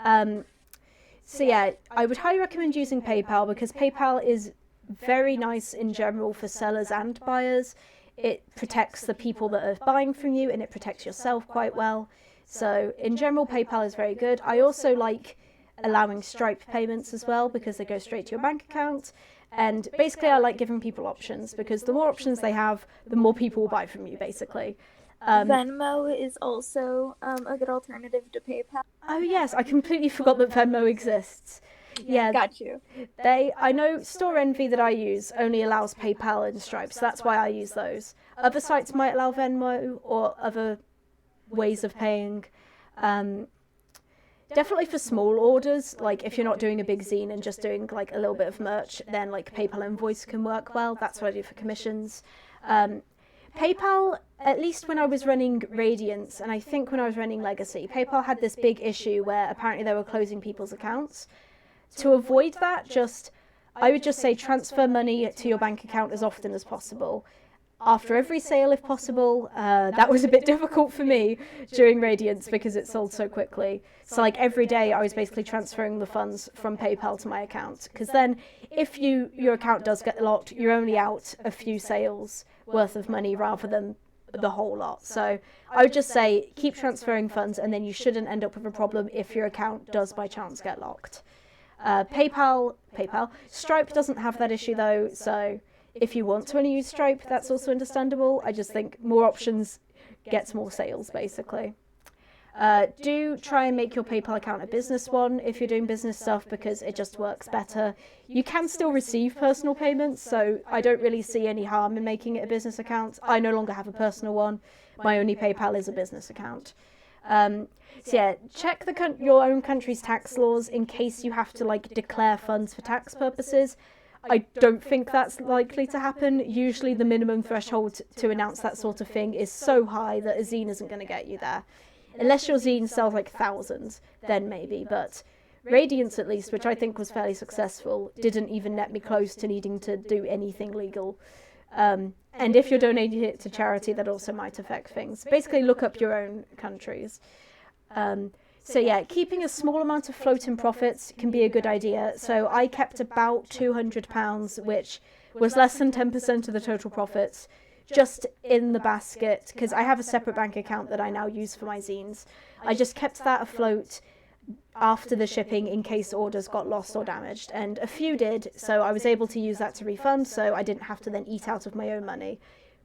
Speaker 1: So yeah, I would highly recommend using PayPal, because PayPal is very nice in general for sellers and buyers. It protects the people that are buying from you, and it protects yourself quite well. So in general, PayPal is very good. I also like allowing Stripe payments as well, because they go straight to your bank account. And basically, I like giving people options, because the more options they have, the more people will buy from you, basically.
Speaker 3: Venmo is also a good alternative to PayPal.
Speaker 1: Oh yes, I completely forgot that Venmo exists. Yeah,
Speaker 3: Got you.
Speaker 1: I know Store Envy that I use only allows PayPal and Stripe, so that's why I use those. Other sites might allow Venmo or other ways of paying. Definitely for small orders, like if you're not doing a big zine and just doing like a little bit of merch, then like PayPal Invoice can work well. That's what I do for commissions. PayPal, at least when I was running Radiance, and I think when I was running Legacy, PayPal had this big issue where apparently they were closing people's accounts. To avoid that, I would just say transfer money to your bank account as often as possible. After every sale, if possible. That was a bit difficult for me during Radiance because it sold so quickly. So like every day I was basically transferring the funds from PayPal to my account, because then if your account does get locked, you're only out a few sales worth of money rather than the whole lot. So I would just say keep transferring funds, and then you shouldn't end up with a problem if your account does by chance get locked. PayPal, Stripe doesn't have that issue though, so if you want to only use Stripe, that's also understandable. I just think more options gets more sales, basically. Do try and make your PayPal account a business one if you're doing business stuff, because it just works better. You can still receive personal payments, so I don't really see any harm in making it a business account. I no longer have a personal one. My only PayPal is a business account. So yeah, check your own country's tax laws in case you have to like declare funds for tax purposes. I don't think that's likely to happen. Usually the minimum threshold to announce that sort of thing is so high that a zine isn't going to get you there. Unless your zine sells like thousands, then maybe. But Radiance, at least, which I think was fairly successful, didn't even net me close to needing to do anything legal. And if you're donating it to charity, that also might affect things. Basically, look up your own countries. So yeah, keeping a small amount of floating profits can be a good idea. So I kept about £200, which was less than 10% of the total profits, just in the basket, because I have a separate bank account that I now use for my zines. I just kept that afloat after the shipping in case orders got lost or damaged, and a few did, so I was able to use that to refund, so I didn't have to then eat out of my own money.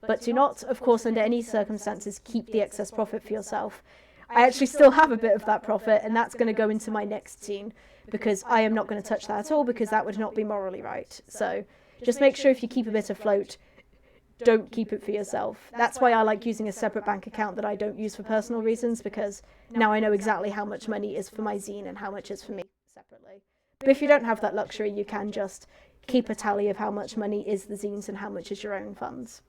Speaker 1: But do not, of course, under any circumstances, keep the excess profit for yourself. I actually still have a bit of that profit, and that's going to go into my next zine, because I am not going to touch that at all, because that would not be morally right. So just make sure if you keep a bit afloat, don't keep it for yourself. That's why I like using a separate bank account that I don't use for personal reasons, because now I know exactly how much money is for my zine and how much is for me separately. But if you don't have that luxury, you can just keep a tally of how much money is the zines and how much is your own funds.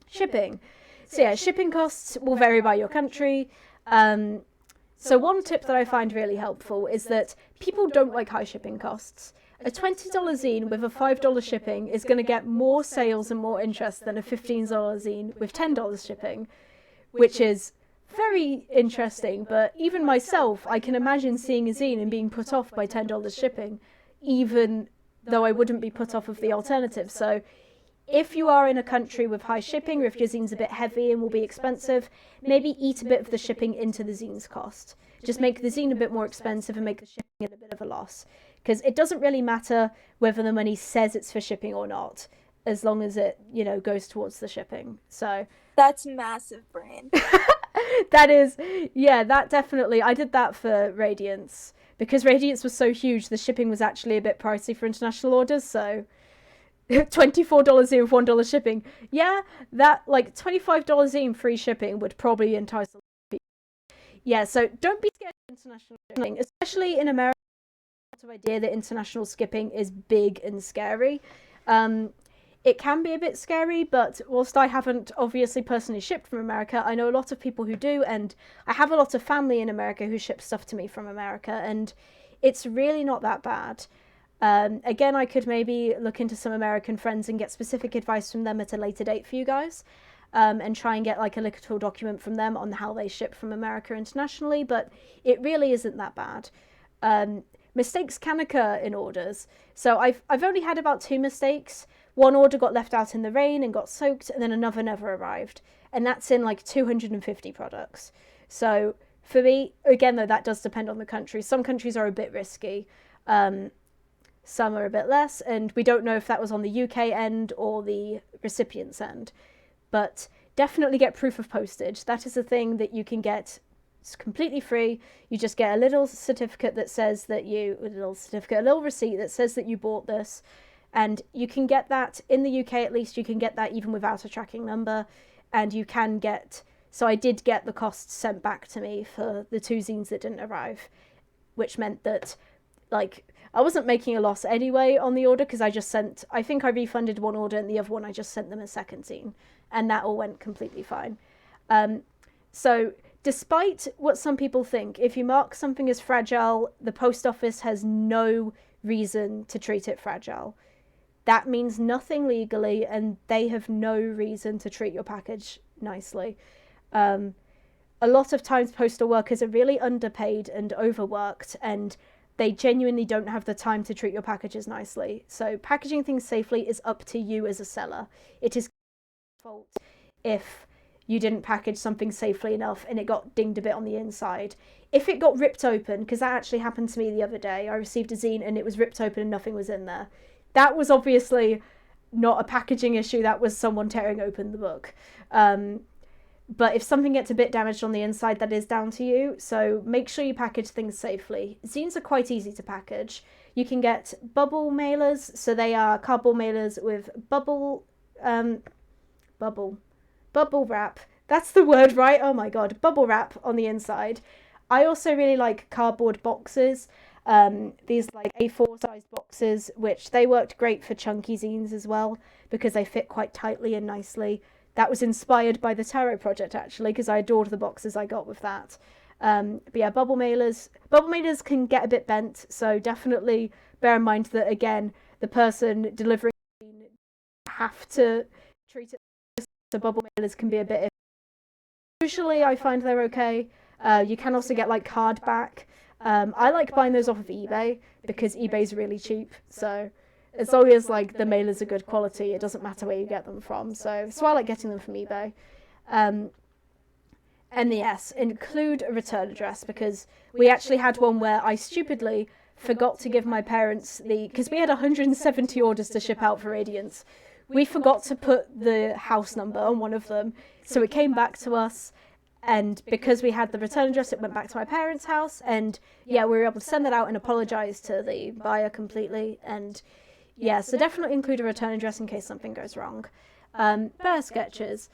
Speaker 1: Shipping. So yeah, shipping costs will vary by your country. So one tip that I find really helpful is that people don't like high shipping costs. A $20 zine with a $5 shipping is going to get more sales and more interest than a $15 zine with $10 shipping, which is very interesting. But even myself, I can imagine seeing a zine and being put off by $10 shipping, even though I wouldn't be put off of the alternative. So if you are in a country with high shipping, or if your zine's a bit heavy and will be expensive, maybe eat a bit of the shipping into the zine's cost. Just make the zine a bit more expensive and make the shipping a bit of a loss. Because it doesn't really matter whether the money says it's for shipping or not, as long as it, goes towards the shipping. So
Speaker 3: that's massive brain.
Speaker 1: That is, yeah, that definitely. I did that for Radiance. Because Radiance was so huge, the shipping was actually a bit pricey for international orders, so $24 zine with $1 shipping. Yeah, that like $25 zine free shipping would probably entice a lot of people. Yeah, so don't be scared of international shipping, especially in America. The idea that international shipping is big and scary. It can be a bit scary, but whilst I haven't obviously personally shipped from America, I know a lot of people who do, and I have a lot of family in America who ship stuff to me from America, and it's really not that bad. Again, I could maybe look into some American friends and get specific advice from them at a later date for you guys, and try and get like a little document from them on how they ship from America internationally, but it really isn't that bad. Mistakes can occur in orders. So I've only had about 2 mistakes. One order got left out in the rain and got soaked, and then another never arrived. And that's in like 250 products. So for me, again, though, that does depend on the country. Some countries are a bit risky. Some are a bit less, and we don't know if that was on the UK end or the recipient's end. But definitely get proof of postage. That is a thing that you can get. It's completely free. You just get a little certificate that says that a little receipt that says that you bought this. And you can get that in the UK, at least you can get that even without a tracking number. And you can get, so I did get the costs sent back to me for the 2 zines that didn't arrive, which meant that, like, I wasn't making a loss anyway on the order, because I think I refunded one order, and the other one I just sent them a second zine, and that all went completely fine. So despite what some people think, if you mark something as fragile, the post office has no reason to treat it fragile. That means nothing legally, and they have no reason to treat your package nicely. A lot of times postal workers are really underpaid and overworked, and they genuinely don't have the time to treat your packages nicely. So packaging things safely is up to you as a seller. It is your fault if you didn't package something safely enough and it got dinged a bit on the inside. If it got ripped open, because that actually happened to me the other day, I received a zine and it was ripped open and nothing was in there. That was obviously not a packaging issue, that was someone tearing open the book. But if something gets a bit damaged on the inside, that is down to you. So make sure you package things safely. Zines are quite easy to package. You can get bubble mailers. So they are cardboard mailers with bubble wrap. That's the word, right? Oh my God. Bubble wrap on the inside. I also really like cardboard boxes. These like A4 sized boxes, which they worked great for chunky zines as well, because they fit quite tightly and nicely. That was inspired by the Tarot project, actually, because I adored the boxes I got with that. But yeah, bubble mailers can get a bit bent, so definitely bear in mind that, again, the person delivering have to treat it. So bubble mailers can be a bit. Usually I find they're okay. You can also get like card back. I like buying those off of eBay because eBay's really cheap, so as long as like the mailers are good quality, it doesn't matter where you get them from. So I like getting them from eBay. And yes, include a return address, because we actually had one where I stupidly forgot to give my parents because we had 170 orders to ship out for Radiance. We forgot to put the house number on one of them, so it came back to us. And because we had the return address, it went back to my parents' house. And yeah, we were able to send that out and apologize to the buyer completely. And yeah, so definitely include a return address in case something goes wrong. Bear sketches.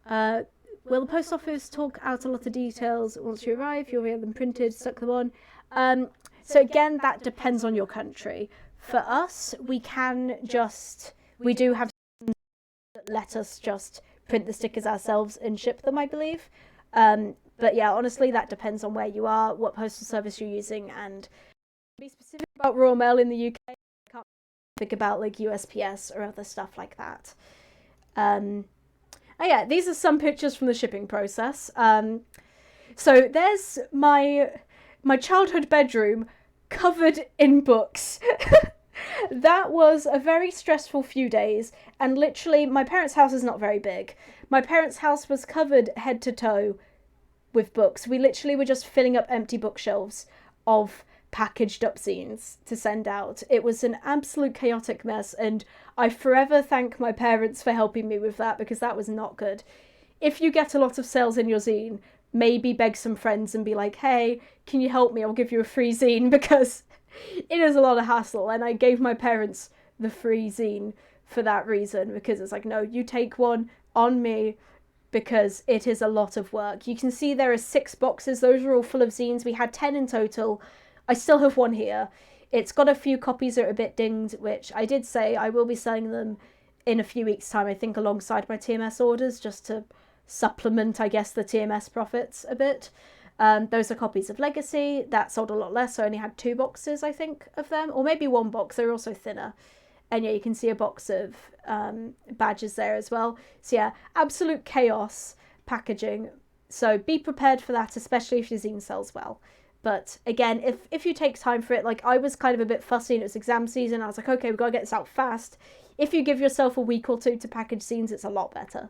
Speaker 1: Will the post office talk out a lot of details once you arrive? You'll get them printed, stuck them on. So again, that depends on your country. For us, we do have that let us just print the stickers ourselves and ship them, I believe. But yeah, honestly, that depends on where you are, what postal service you're using, and be specific about Royal Mail in the UK. I can't think about like USPS or other stuff like that. Oh yeah, these are some pictures from the shipping process. So there's my childhood bedroom covered in books. That was a very stressful few days, and literally my parents' house is not very big. My parents' house was covered head to toe with books. We literally were just filling up empty bookshelves of packaged up zines to send out. It was an absolute chaotic mess, and I forever thank my parents for helping me with that, because that was not good. If you get a lot of sales in your zine, maybe beg some friends and be like, hey, can you help me? I'll give you a free zine, because it is a lot of hassle. And I gave my parents the free zine for that reason, because it's like, no, you take one on me, because it is a lot of work. You can see there are 6 boxes. Those are all full of zines. We had 10 in total. I still have one here. It's got a few copies that are a bit dinged, which I did say I will be selling them in a few weeks' time, I think, alongside my TMS orders, just to supplement, I guess, the TMS profits a bit. Those are copies of Legacy. That sold a lot less. So I only had 2 boxes, I think, of them, or maybe 1 box. They're also thinner. And yeah, you can see a box of badges there as well. So yeah, absolute chaos packaging. So be prepared for that, especially if your zine sells well. But again, if you take time for it, like I was kind of a bit fussy and it was exam season, I was like, okay, we've got to get this out fast. If you give yourself a week or 2 to package zines, it's a lot better.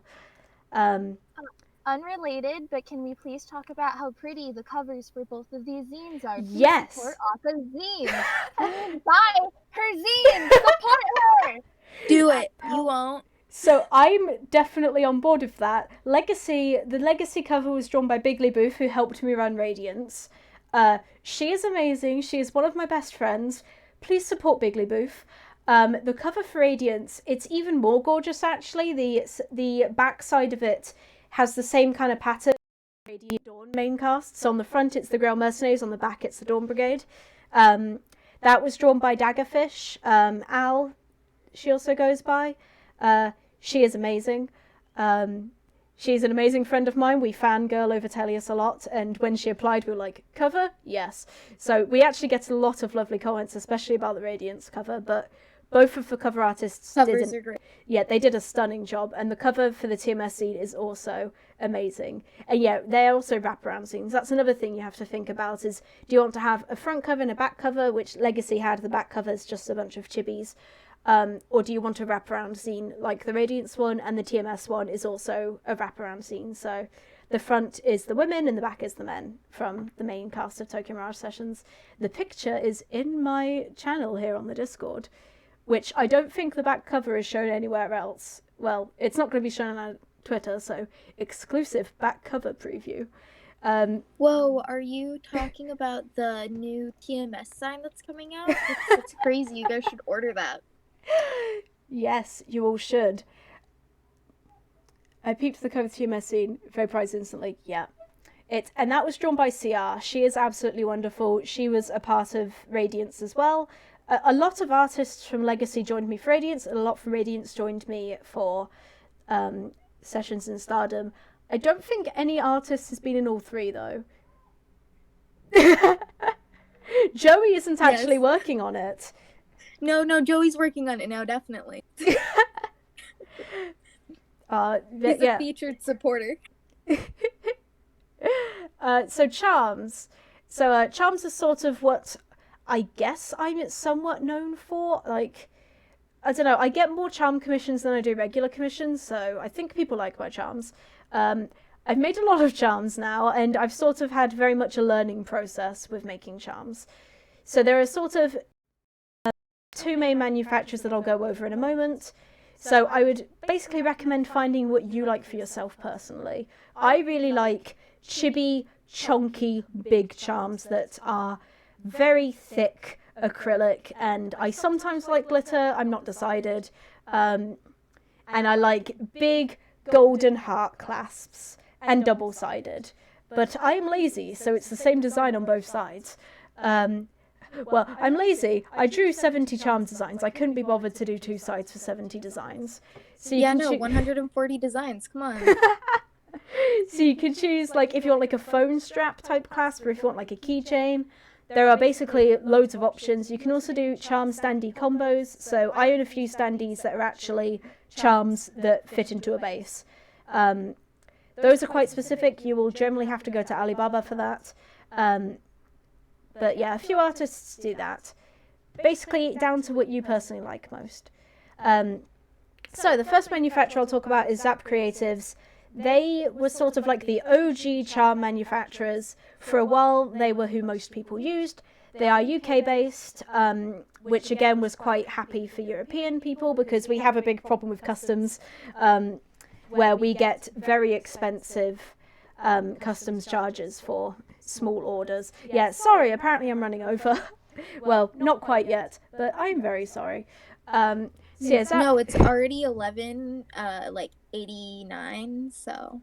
Speaker 2: Unrelated, but can we please talk about how pretty the covers for both of these zines are? Please
Speaker 1: Yes.
Speaker 2: support Okke's zine. Please buy her zine. Support her.
Speaker 3: Do it. You won't.
Speaker 1: So I'm definitely on board with that. The Legacy cover was drawn by Bigley Booth, who helped me run Radiance. She is amazing. She is one of my best friends. Please support Bigley Booth. The cover for Radiance, it's even more gorgeous actually. The back side of it has the same kind of pattern as Radiant Dawn main cast. So on the front it's the Grail Mercenaries, on the back it's the Dawn Brigade. That was drawn by Daggerfish. Al, she also goes by. She is amazing. She's an amazing friend of mine. We fangirl over Tellius a lot, and when she applied, we were like, cover? Yes. So we actually get a lot of lovely comments, especially about the Radiance cover, but both of the cover artists
Speaker 3: are great.
Speaker 1: Yeah, they did a stunning job, and the cover for the TMS scene is also amazing. And yeah, they're also wraparound scenes. That's another thing you have to think about is, do you want to have a front cover and a back cover, which Legacy had? The back cover is just a bunch of chibis. Or do you want a wraparound zine like the Radiance one, and the TMS one is also a wraparound zine. So the front is the women and the back is the men from the main cast of Tokyo Mirage Sessions. The picture is in my channel here on the Discord, which I don't think the back cover is shown anywhere else. Well, it's not going to be shown on Twitter, so exclusive back cover preview.
Speaker 3: Whoa, are you talking about the new TMS sign that's coming out? It's crazy. You guys should order that.
Speaker 1: Yes, you all should. I peeped the cover to TMS scene, very prized instantly. Yeah. And that was drawn by CR. She is absolutely wonderful. She was a part of Radiance as well. A lot of artists from Legacy joined me for Radiance, and a lot from Radiance joined me for Sessions in Stardom. I don't think any artist has been in all 3 though. Joey isn't actually working on it.
Speaker 3: No, Joey's working on it now, definitely. He's a featured supporter.
Speaker 1: So Charms. Charms is sort of what I guess I'm somewhat known for. Like, I don't know, I get more charm commissions than I do regular commissions, so I think people like my charms. I've made a lot of charms now, and I've sort of had very much a learning process with making charms. So there are sort of 2 main manufacturers that I'll go over in a moment. So I would basically recommend finding what you like for yourself personally. I really like chibi, chunky, big charms that are very thick acrylic, and I sometimes like glitter. I'm not decided. And I like big golden heart clasps and double-sided. But I am lazy, so it's the same design on both sides. Well, I'm lazy. I drew 70 charm designs. I couldn't be bothered to do 2 sides for 70 designs. So you can
Speaker 3: 140 designs. Come on.
Speaker 1: So you can choose, like, if you want like a phone strap type clasp, or if you want like a keychain. There are basically loads of options. You can also do charm standee combos. So I own a few standees that are actually charms that fit into a base. Those are quite specific. You will generally have to go to Alibaba for that. But yeah, a few artists do that. Basically, down to what you personally like most. So the first manufacturer I'll talk about is Zap Creatives. They were sort of like the OG charm manufacturers. For a while, they were who most people used. They are UK based, which again was quite happy for European people because we have a big problem with customs, where we get very expensive customs charges for small orders. Yeah, sorry, apparently I'm running over. Well, not quite yet, but I'm very sorry. So yeah,
Speaker 3: no, it's already 11:89, so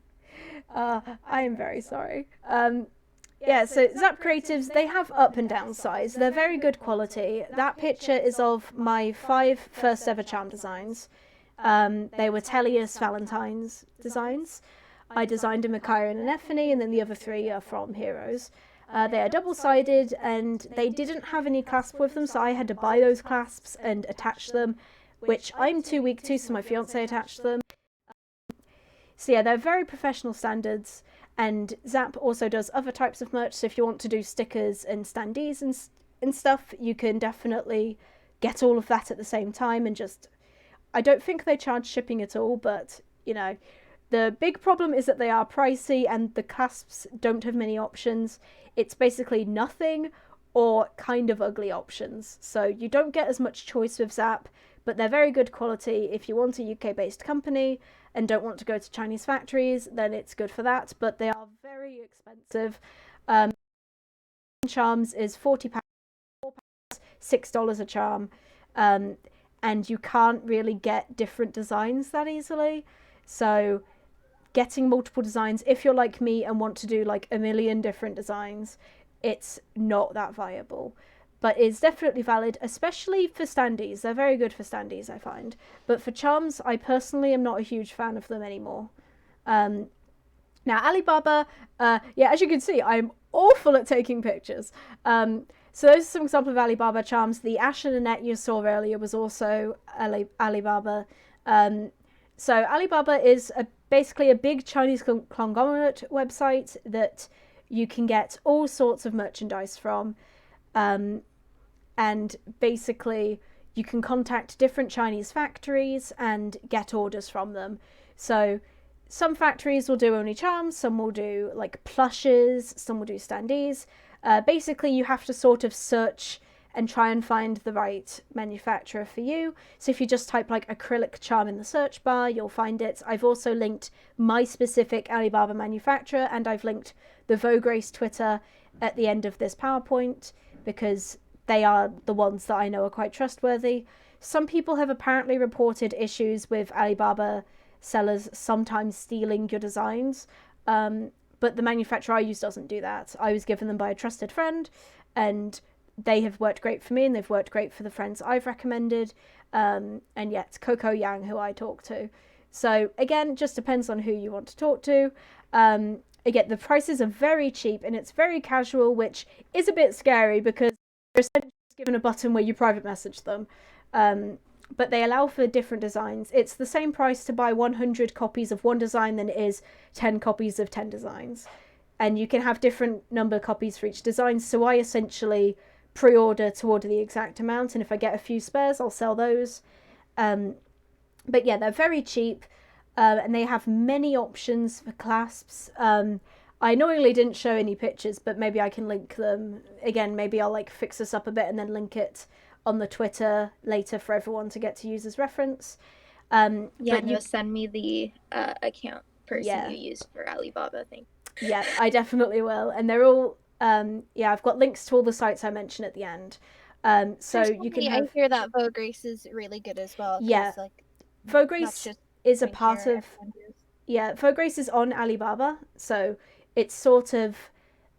Speaker 1: I am very sorry. Yeah, so Zap Creatives, they have up and down sides. They're very good quality. That picture is of my 5 first ever charm designs. They were Tellius Valentine's designs. I designed a Micaiah and an Ephany, and then the other 3 are from Heroes. They are double-sided, and they didn't have any clasp with them, so I had to buy those clasps and attach them, which I'm too weak to, so my fiance attached them. So yeah, they're very professional standards, and Zap also does other types of merch, so if you want to do stickers and standees and stuff, you can definitely get all of that at the same time, and just... I don't think they charge shipping at all, but, you know, the big problem is that they are pricey, and the clasps don't have many options. It's basically nothing or kind of ugly options, so you don't get as much choice with Zap, but they're very good quality. If you want a UK-based company and don't want to go to Chinese factories, then it's good for that, but they are very expensive. Charms is £40, $6 a charm, and you can't really get different designs that easily, so getting multiple designs, if you're like me and want to do like a million different designs, it's not that viable. But it's definitely valid, especially for standees. They're very good for standees, I find. But for charms, I personally am not a huge fan of them anymore. Now, Alibaba, yeah, as you can see, I'm awful at taking pictures. So those are some examples of Alibaba charms. The Ash and Annette you saw earlier was also Alibaba. So Alibaba is basically a big Chinese conglomerate website that you can get all sorts of merchandise from. And basically you can contact different Chinese factories and get orders from them. So some factories will do only charms, some will do like plushes, some will do standees. Basically you have to sort of search and try and find the right manufacturer for you. So if you just type like acrylic charm in the search bar, you'll find it. I've also linked my specific Alibaba manufacturer, and I've linked the Vograce Twitter at the end of this PowerPoint, because they are the ones that I know are quite trustworthy. Some people have apparently reported issues with Alibaba sellers sometimes stealing your designs, but the manufacturer I use doesn't do that. I was given them by a trusted friend, and they have worked great for me, and they've worked great for the friends I've recommended, and yeah, it's Coco Yang who I talk to. So again, just depends on who you want to talk to. Again, the prices are very cheap, and it's very casual, which is a bit scary because you're essentially given a button where you private message them. But they allow for different designs. It's the same price to buy 100 copies of one design than it is 10 copies of 10 designs. And you can have different number copies for each design, so I essentially pre-order to order the exact amount, and if I get a few spares, I'll sell those. But yeah, they're very cheap. And they have many options for clasps. I annoyingly didn't show any pictures, but maybe I can link them. Again, maybe I'll like fix this up a bit and then link it on the Twitter later for everyone to get to use as reference.
Speaker 3: Send me the account person you used for Alibaba thing.
Speaker 1: Yeah, I definitely will. And they're all, I've got links to all the sites I mentioned at the end. So you can have...
Speaker 2: I hear that Vograce is really good as well.
Speaker 1: Yeah,
Speaker 2: like,
Speaker 1: Vograce is a part of... Yeah, Vograce is on Alibaba, so it's sort of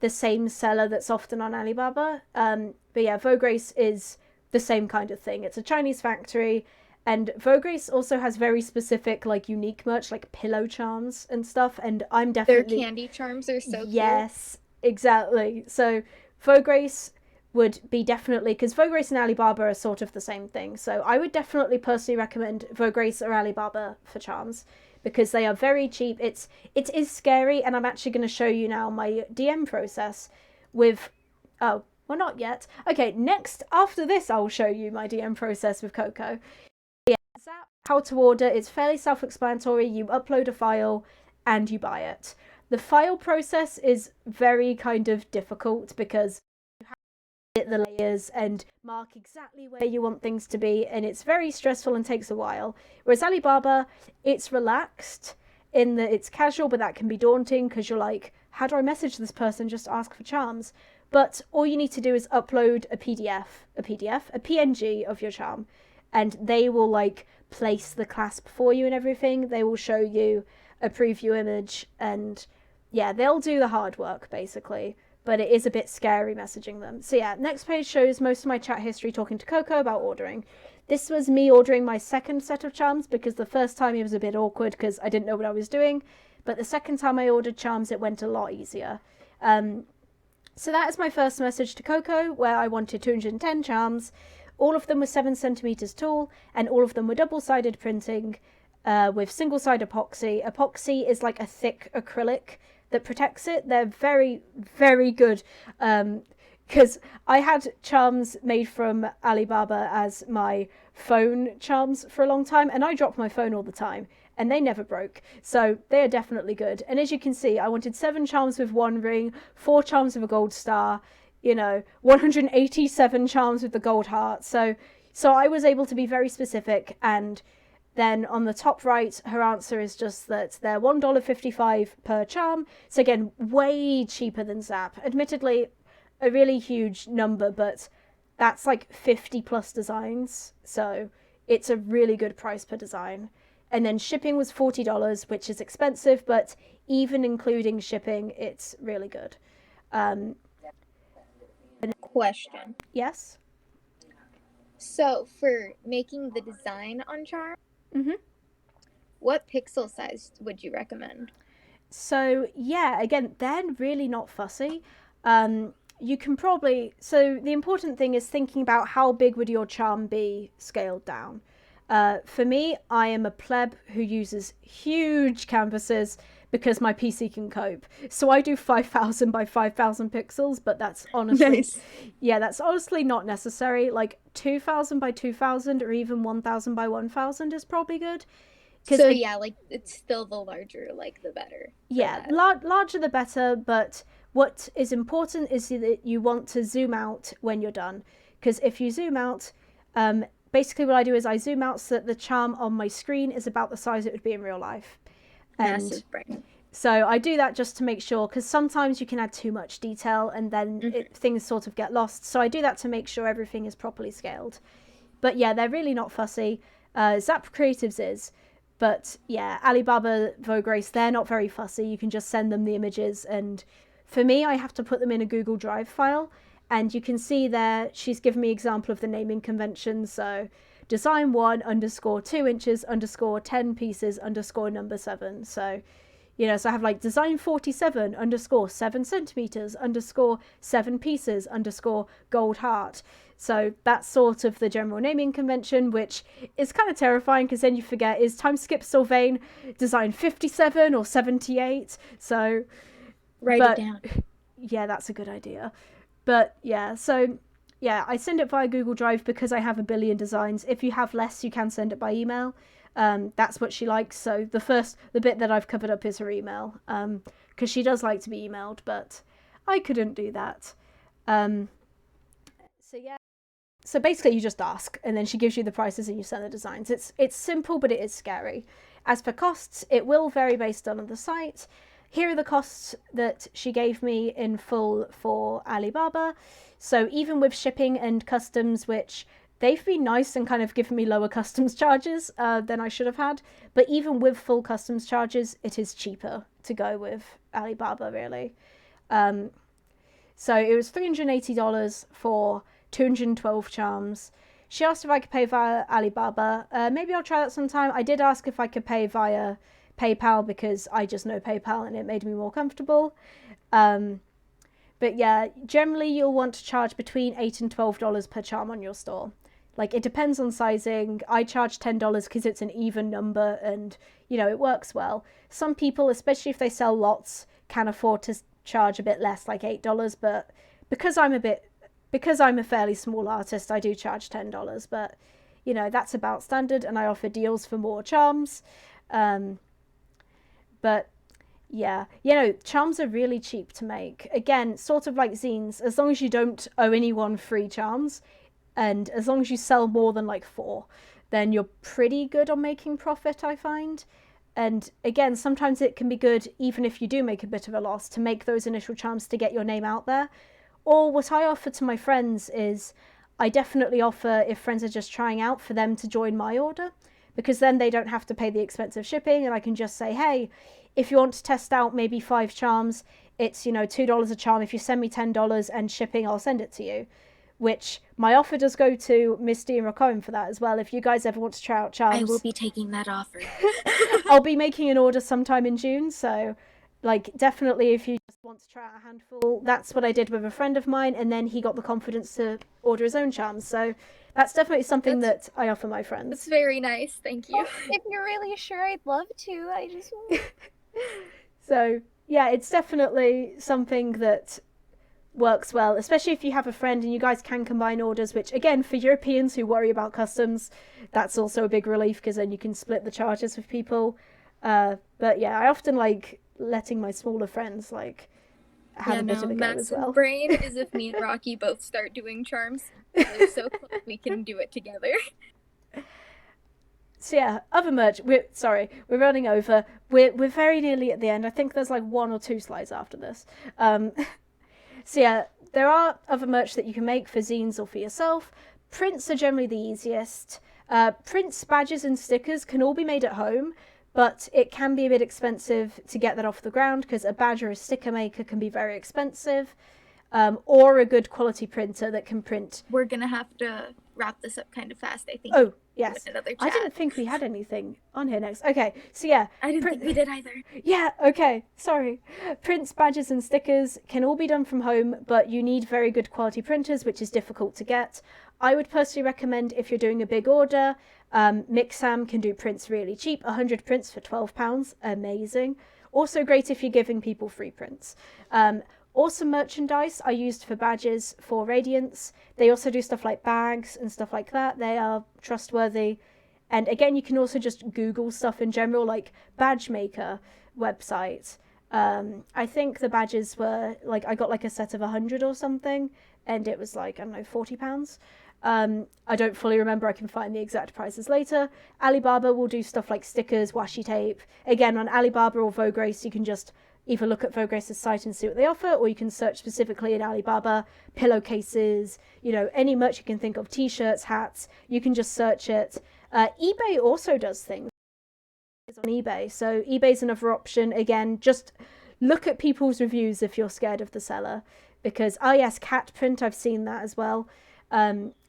Speaker 1: the same seller that's often on Alibaba. But yeah, Vograce is the same kind of thing. It's a Chinese factory, and Vograce also has very specific, like, unique merch, like pillow charms and stuff, and I'm definitely...
Speaker 3: Their candy charms are so
Speaker 1: Yes, exactly. So Vograce would be definitely... Because Vograce and Alibaba are sort of the same thing, so I would definitely personally recommend Vograce or Alibaba for charms, because they are very cheap. It is scary, and I'm actually going to show you now my DM process with... Oh, well, not yet. Okay, next, after this, I'll show you my DM process with Coco. Yeah, Zap, how to order. It's fairly self-explanatory. You upload a file and you buy it. The file process is very kind of difficult because you have to edit the layers and mark exactly where you want things to be, and it's very stressful and takes a while. Whereas Alibaba, it's relaxed in that it's casual, but that can be daunting because you're like, how do I message this person? Just ask for charms. But all you need to do is upload a PNG of your charm, and they will like place the clasp for you and everything. They will show you a preview image, and yeah, they'll do the hard work basically, but it is a bit scary messaging them. So yeah, next page shows most of my chat history talking to Coco about ordering. This was me ordering my second set of charms because the first time it was a bit awkward because I didn't know what I was doing. but the second time I ordered charms, it went a lot easier. So that is my first message to Coco, where I wanted 210 charms. All of them were 7 centimeters tall, and all of them were double-sided printing with single-side epoxy. Epoxy is like a thick acrylic that protects it. They're very, very good. Because I had charms made from Alibaba as my phone charms for a long time, and I dropped my phone all the time, and they never broke. So they are definitely good. And as you can see, I wanted 7 charms with 1 ring, 4 charms with a gold star, 187 charms with the gold heart. So I was able to be very specific. And then on the top right, her answer is just that they're $1.55 per charm. So again, way cheaper than Zap. Admittedly, a really huge number, but that's like 50 plus designs. So it's a really good price per design. And then shipping was $40, which is expensive, but even including shipping, it's really good.
Speaker 3: Question.
Speaker 1: Yes?
Speaker 3: So for making the design on charm, what pixel size would you recommend?
Speaker 1: So yeah, again, they're really not fussy. You can probably, so the important thing is thinking about how big would your charm be scaled down. For me, I am a pleb who uses huge canvases because my PC can cope. So I do 5,000 by 5,000 pixels, but that's honestly,
Speaker 3: Nice.
Speaker 1: Yeah, that's honestly not necessary. Like 2,000 by 2,000 or even 1,000 by 1,000 is probably good.
Speaker 3: So yeah, like it's still the larger, like the better.
Speaker 1: Yeah, larger the better, but what is important is that you want to zoom out when you're done. Because if you zoom out, basically what I do is I zoom out so that the charm on my screen is about the size it would be in real life.
Speaker 3: Massive brain.
Speaker 1: So I do that just to make sure, because sometimes you can add too much detail and then things sort of get lost. So I do that to make sure everything is properly scaled. But yeah, they're really not fussy. Zap Creatives is. But yeah, Alibaba, Vogue Race, they're not very fussy. You can just send them the images. And for me, I have to put them in a Google Drive file. And you can see there, she's given me an example of the naming convention. So design 1 _ 2 inches _ 10 pieces _ number 7. So, so I have like design 47 _ 7 centimeters _ 7 pieces _ gold heart. So that's sort of the general naming convention, which is kind of terrifying because then you forget, is time skip Sylvain design 57 or 78? So
Speaker 3: write it down.
Speaker 1: Yeah, that's a good idea. But yeah, so yeah, I send it via Google Drive because I have a billion designs. If you have less, you can send it by email. That's what she likes. So the bit that I've covered up is her email, because she does like to be emailed, but I couldn't do that. So yeah. So basically you just ask and then she gives you the prices and you send the designs. It's simple, but it is scary. As for costs, it will vary based on the site. Here are the costs that she gave me in full for Alibaba. So even with shipping and customs, which they've been nice and kind of given me lower customs charges than I should have had. But even with full customs charges, it is cheaper to go with Alibaba, really. So it was $380 for 212 charms. She asked if I could pay via Alibaba. Maybe I'll try that sometime. I did ask if I could pay via PayPal because I just know PayPal and it made me more comfortable. But yeah, generally you'll want to charge between $8 and $12 per charm on your store. Like, it depends on sizing. I charge $10 because it's an even number and, it works well. Some people, especially if they sell lots, can afford to charge a bit less, like $8. But because I'm a fairly small artist, I do charge $10. But, that's about standard, and I offer deals for more charms. But yeah, charms are really cheap to make. Again, sort of like zines, as long as you don't owe anyone free charms, and as long as you sell more than like 4, then you're pretty good on making profit, I find. And again, sometimes it can be good, even if you do make a bit of a loss, to make those initial charms to get your name out there. Or what I offer to my friends is, I definitely offer, if friends are just trying out, for them to join my order, because then they don't have to pay the expensive shipping, and I can just say, hey, if you want to test out maybe 5 charms, it's, $2 a charm. If you send me $10 and shipping, I'll send it to you. which my offer does go to Misty and Roccoon for that as well. If you guys ever want to try out charms,
Speaker 3: I will be taking that offer.
Speaker 1: I'll be making an order sometime in June, so like definitely if you just want to try out a handful, that's what I did with a friend of mine, and then he got the confidence to order his own charms. So that's definitely something that I offer my friends.
Speaker 3: It's very nice, thank you.
Speaker 2: If you're really sure, I'd love to. I just
Speaker 1: So yeah, it's definitely something that works well, especially if you have a friend and you guys can combine orders, which again, for Europeans who worry about customs, that's also a big relief because then you can split the charges with people. But yeah, I often like letting my smaller friends like have a bit of a go as well.
Speaker 3: Brain is if me and Rocky both start doing charms. They're so close we can do it together.
Speaker 1: So yeah, other merch. We're running over. We're very nearly at the end. I think there's like 1 or 2 slides after this. So yeah, there are other merch that you can make for zines or for yourself. Prints are generally the easiest. Prints, badges and stickers can all be made at home, but it can be a bit expensive to get that off the ground because a badge or a sticker maker can be very expensive, or a good quality printer that can print.
Speaker 3: We're going to have to wrap this up kind of fast, I think.
Speaker 1: Oh, yes.
Speaker 3: Another chat.
Speaker 1: I didn't think we had anything on here next. Okay, so yeah.
Speaker 3: I didn't think we did either.
Speaker 1: Yeah, okay, sorry. Prints, badges and stickers can all be done from home, but you need very good quality printers, which is difficult to get. I would personally recommend if you're doing a big order, Mixam can do prints really cheap. 100 prints for £12, amazing. Also great if you're giving people free prints. Awesome merchandise are used for badges for Radiance. They also do stuff like bags and stuff like that. They are trustworthy. And again, you can also just Google stuff in general, like badge maker website. I think the badges were like, I got like a set of 100 or something, and it was like, I don't know, £40. I don't fully remember. I can find the exact prices later. Alibaba will do stuff like stickers, washi tape. Again, on Alibaba or Vograce, you can just either look at Vograce's site and see what they offer, or you can search specifically in Alibaba, pillowcases, you know, any merch you can think of, t-shirts, hats, you can just search it. eBay also does things on eBay, so eBay's another option. Again, just look at people's reviews if you're scared of the seller, because, oh yes, cat print, I've seen that as well.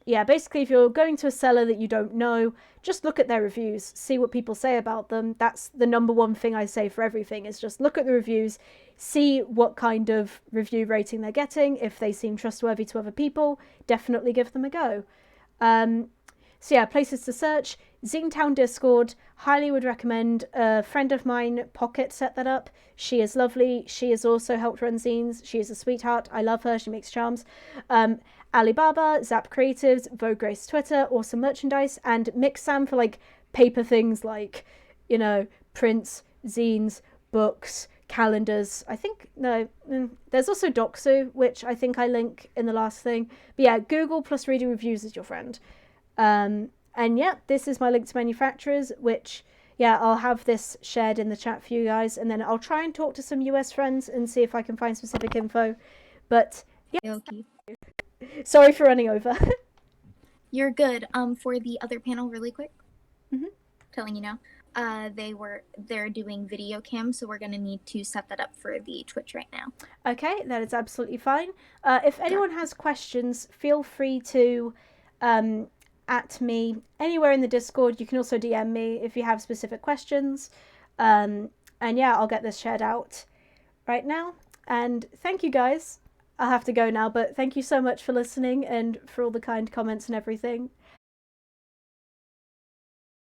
Speaker 1: Yeah, basically if you're going to a seller that you don't know, just look at their reviews, see what people say about them. That's the number one thing I say for everything, is just look at the reviews, see what kind of review rating they're getting. If they seem trustworthy to other people, definitely give them a go. So yeah, places to search. Zinetown Discord, highly would recommend. A friend of mine, Pocket, set that up. She is lovely. She has also helped run zines. She is a sweetheart. I love her. She makes charms. Alibaba, Zap Creatives, Vograce Twitter, awesome merchandise, and Mixam for like paper things like, you know, prints, zines, books, calendars. I think, no, there's also Doxu, which I think I link in the last thing. But yeah, Google plus reading reviews is your friend. And yeah, this is my link to manufacturers, which, yeah, I'll have this shared in the chat for you guys, and then I'll try and talk to some US friends and see if I can find specific info. But yeah,
Speaker 3: Okay.
Speaker 1: sorry for running over.
Speaker 3: You're good. For the other panel, really quick.
Speaker 1: Mhm.
Speaker 3: Telling you now. They're doing video cam, so we're gonna need to set that up for the Twitch right now.
Speaker 1: Okay, that is absolutely fine. If anyone has questions, feel free to at me anywhere in the Discord. You can also DM me if you have specific questions. And yeah, I'll get this shared out right now. And thank you guys. I'll have to go now, but thank you so much for listening and for all the kind comments and everything.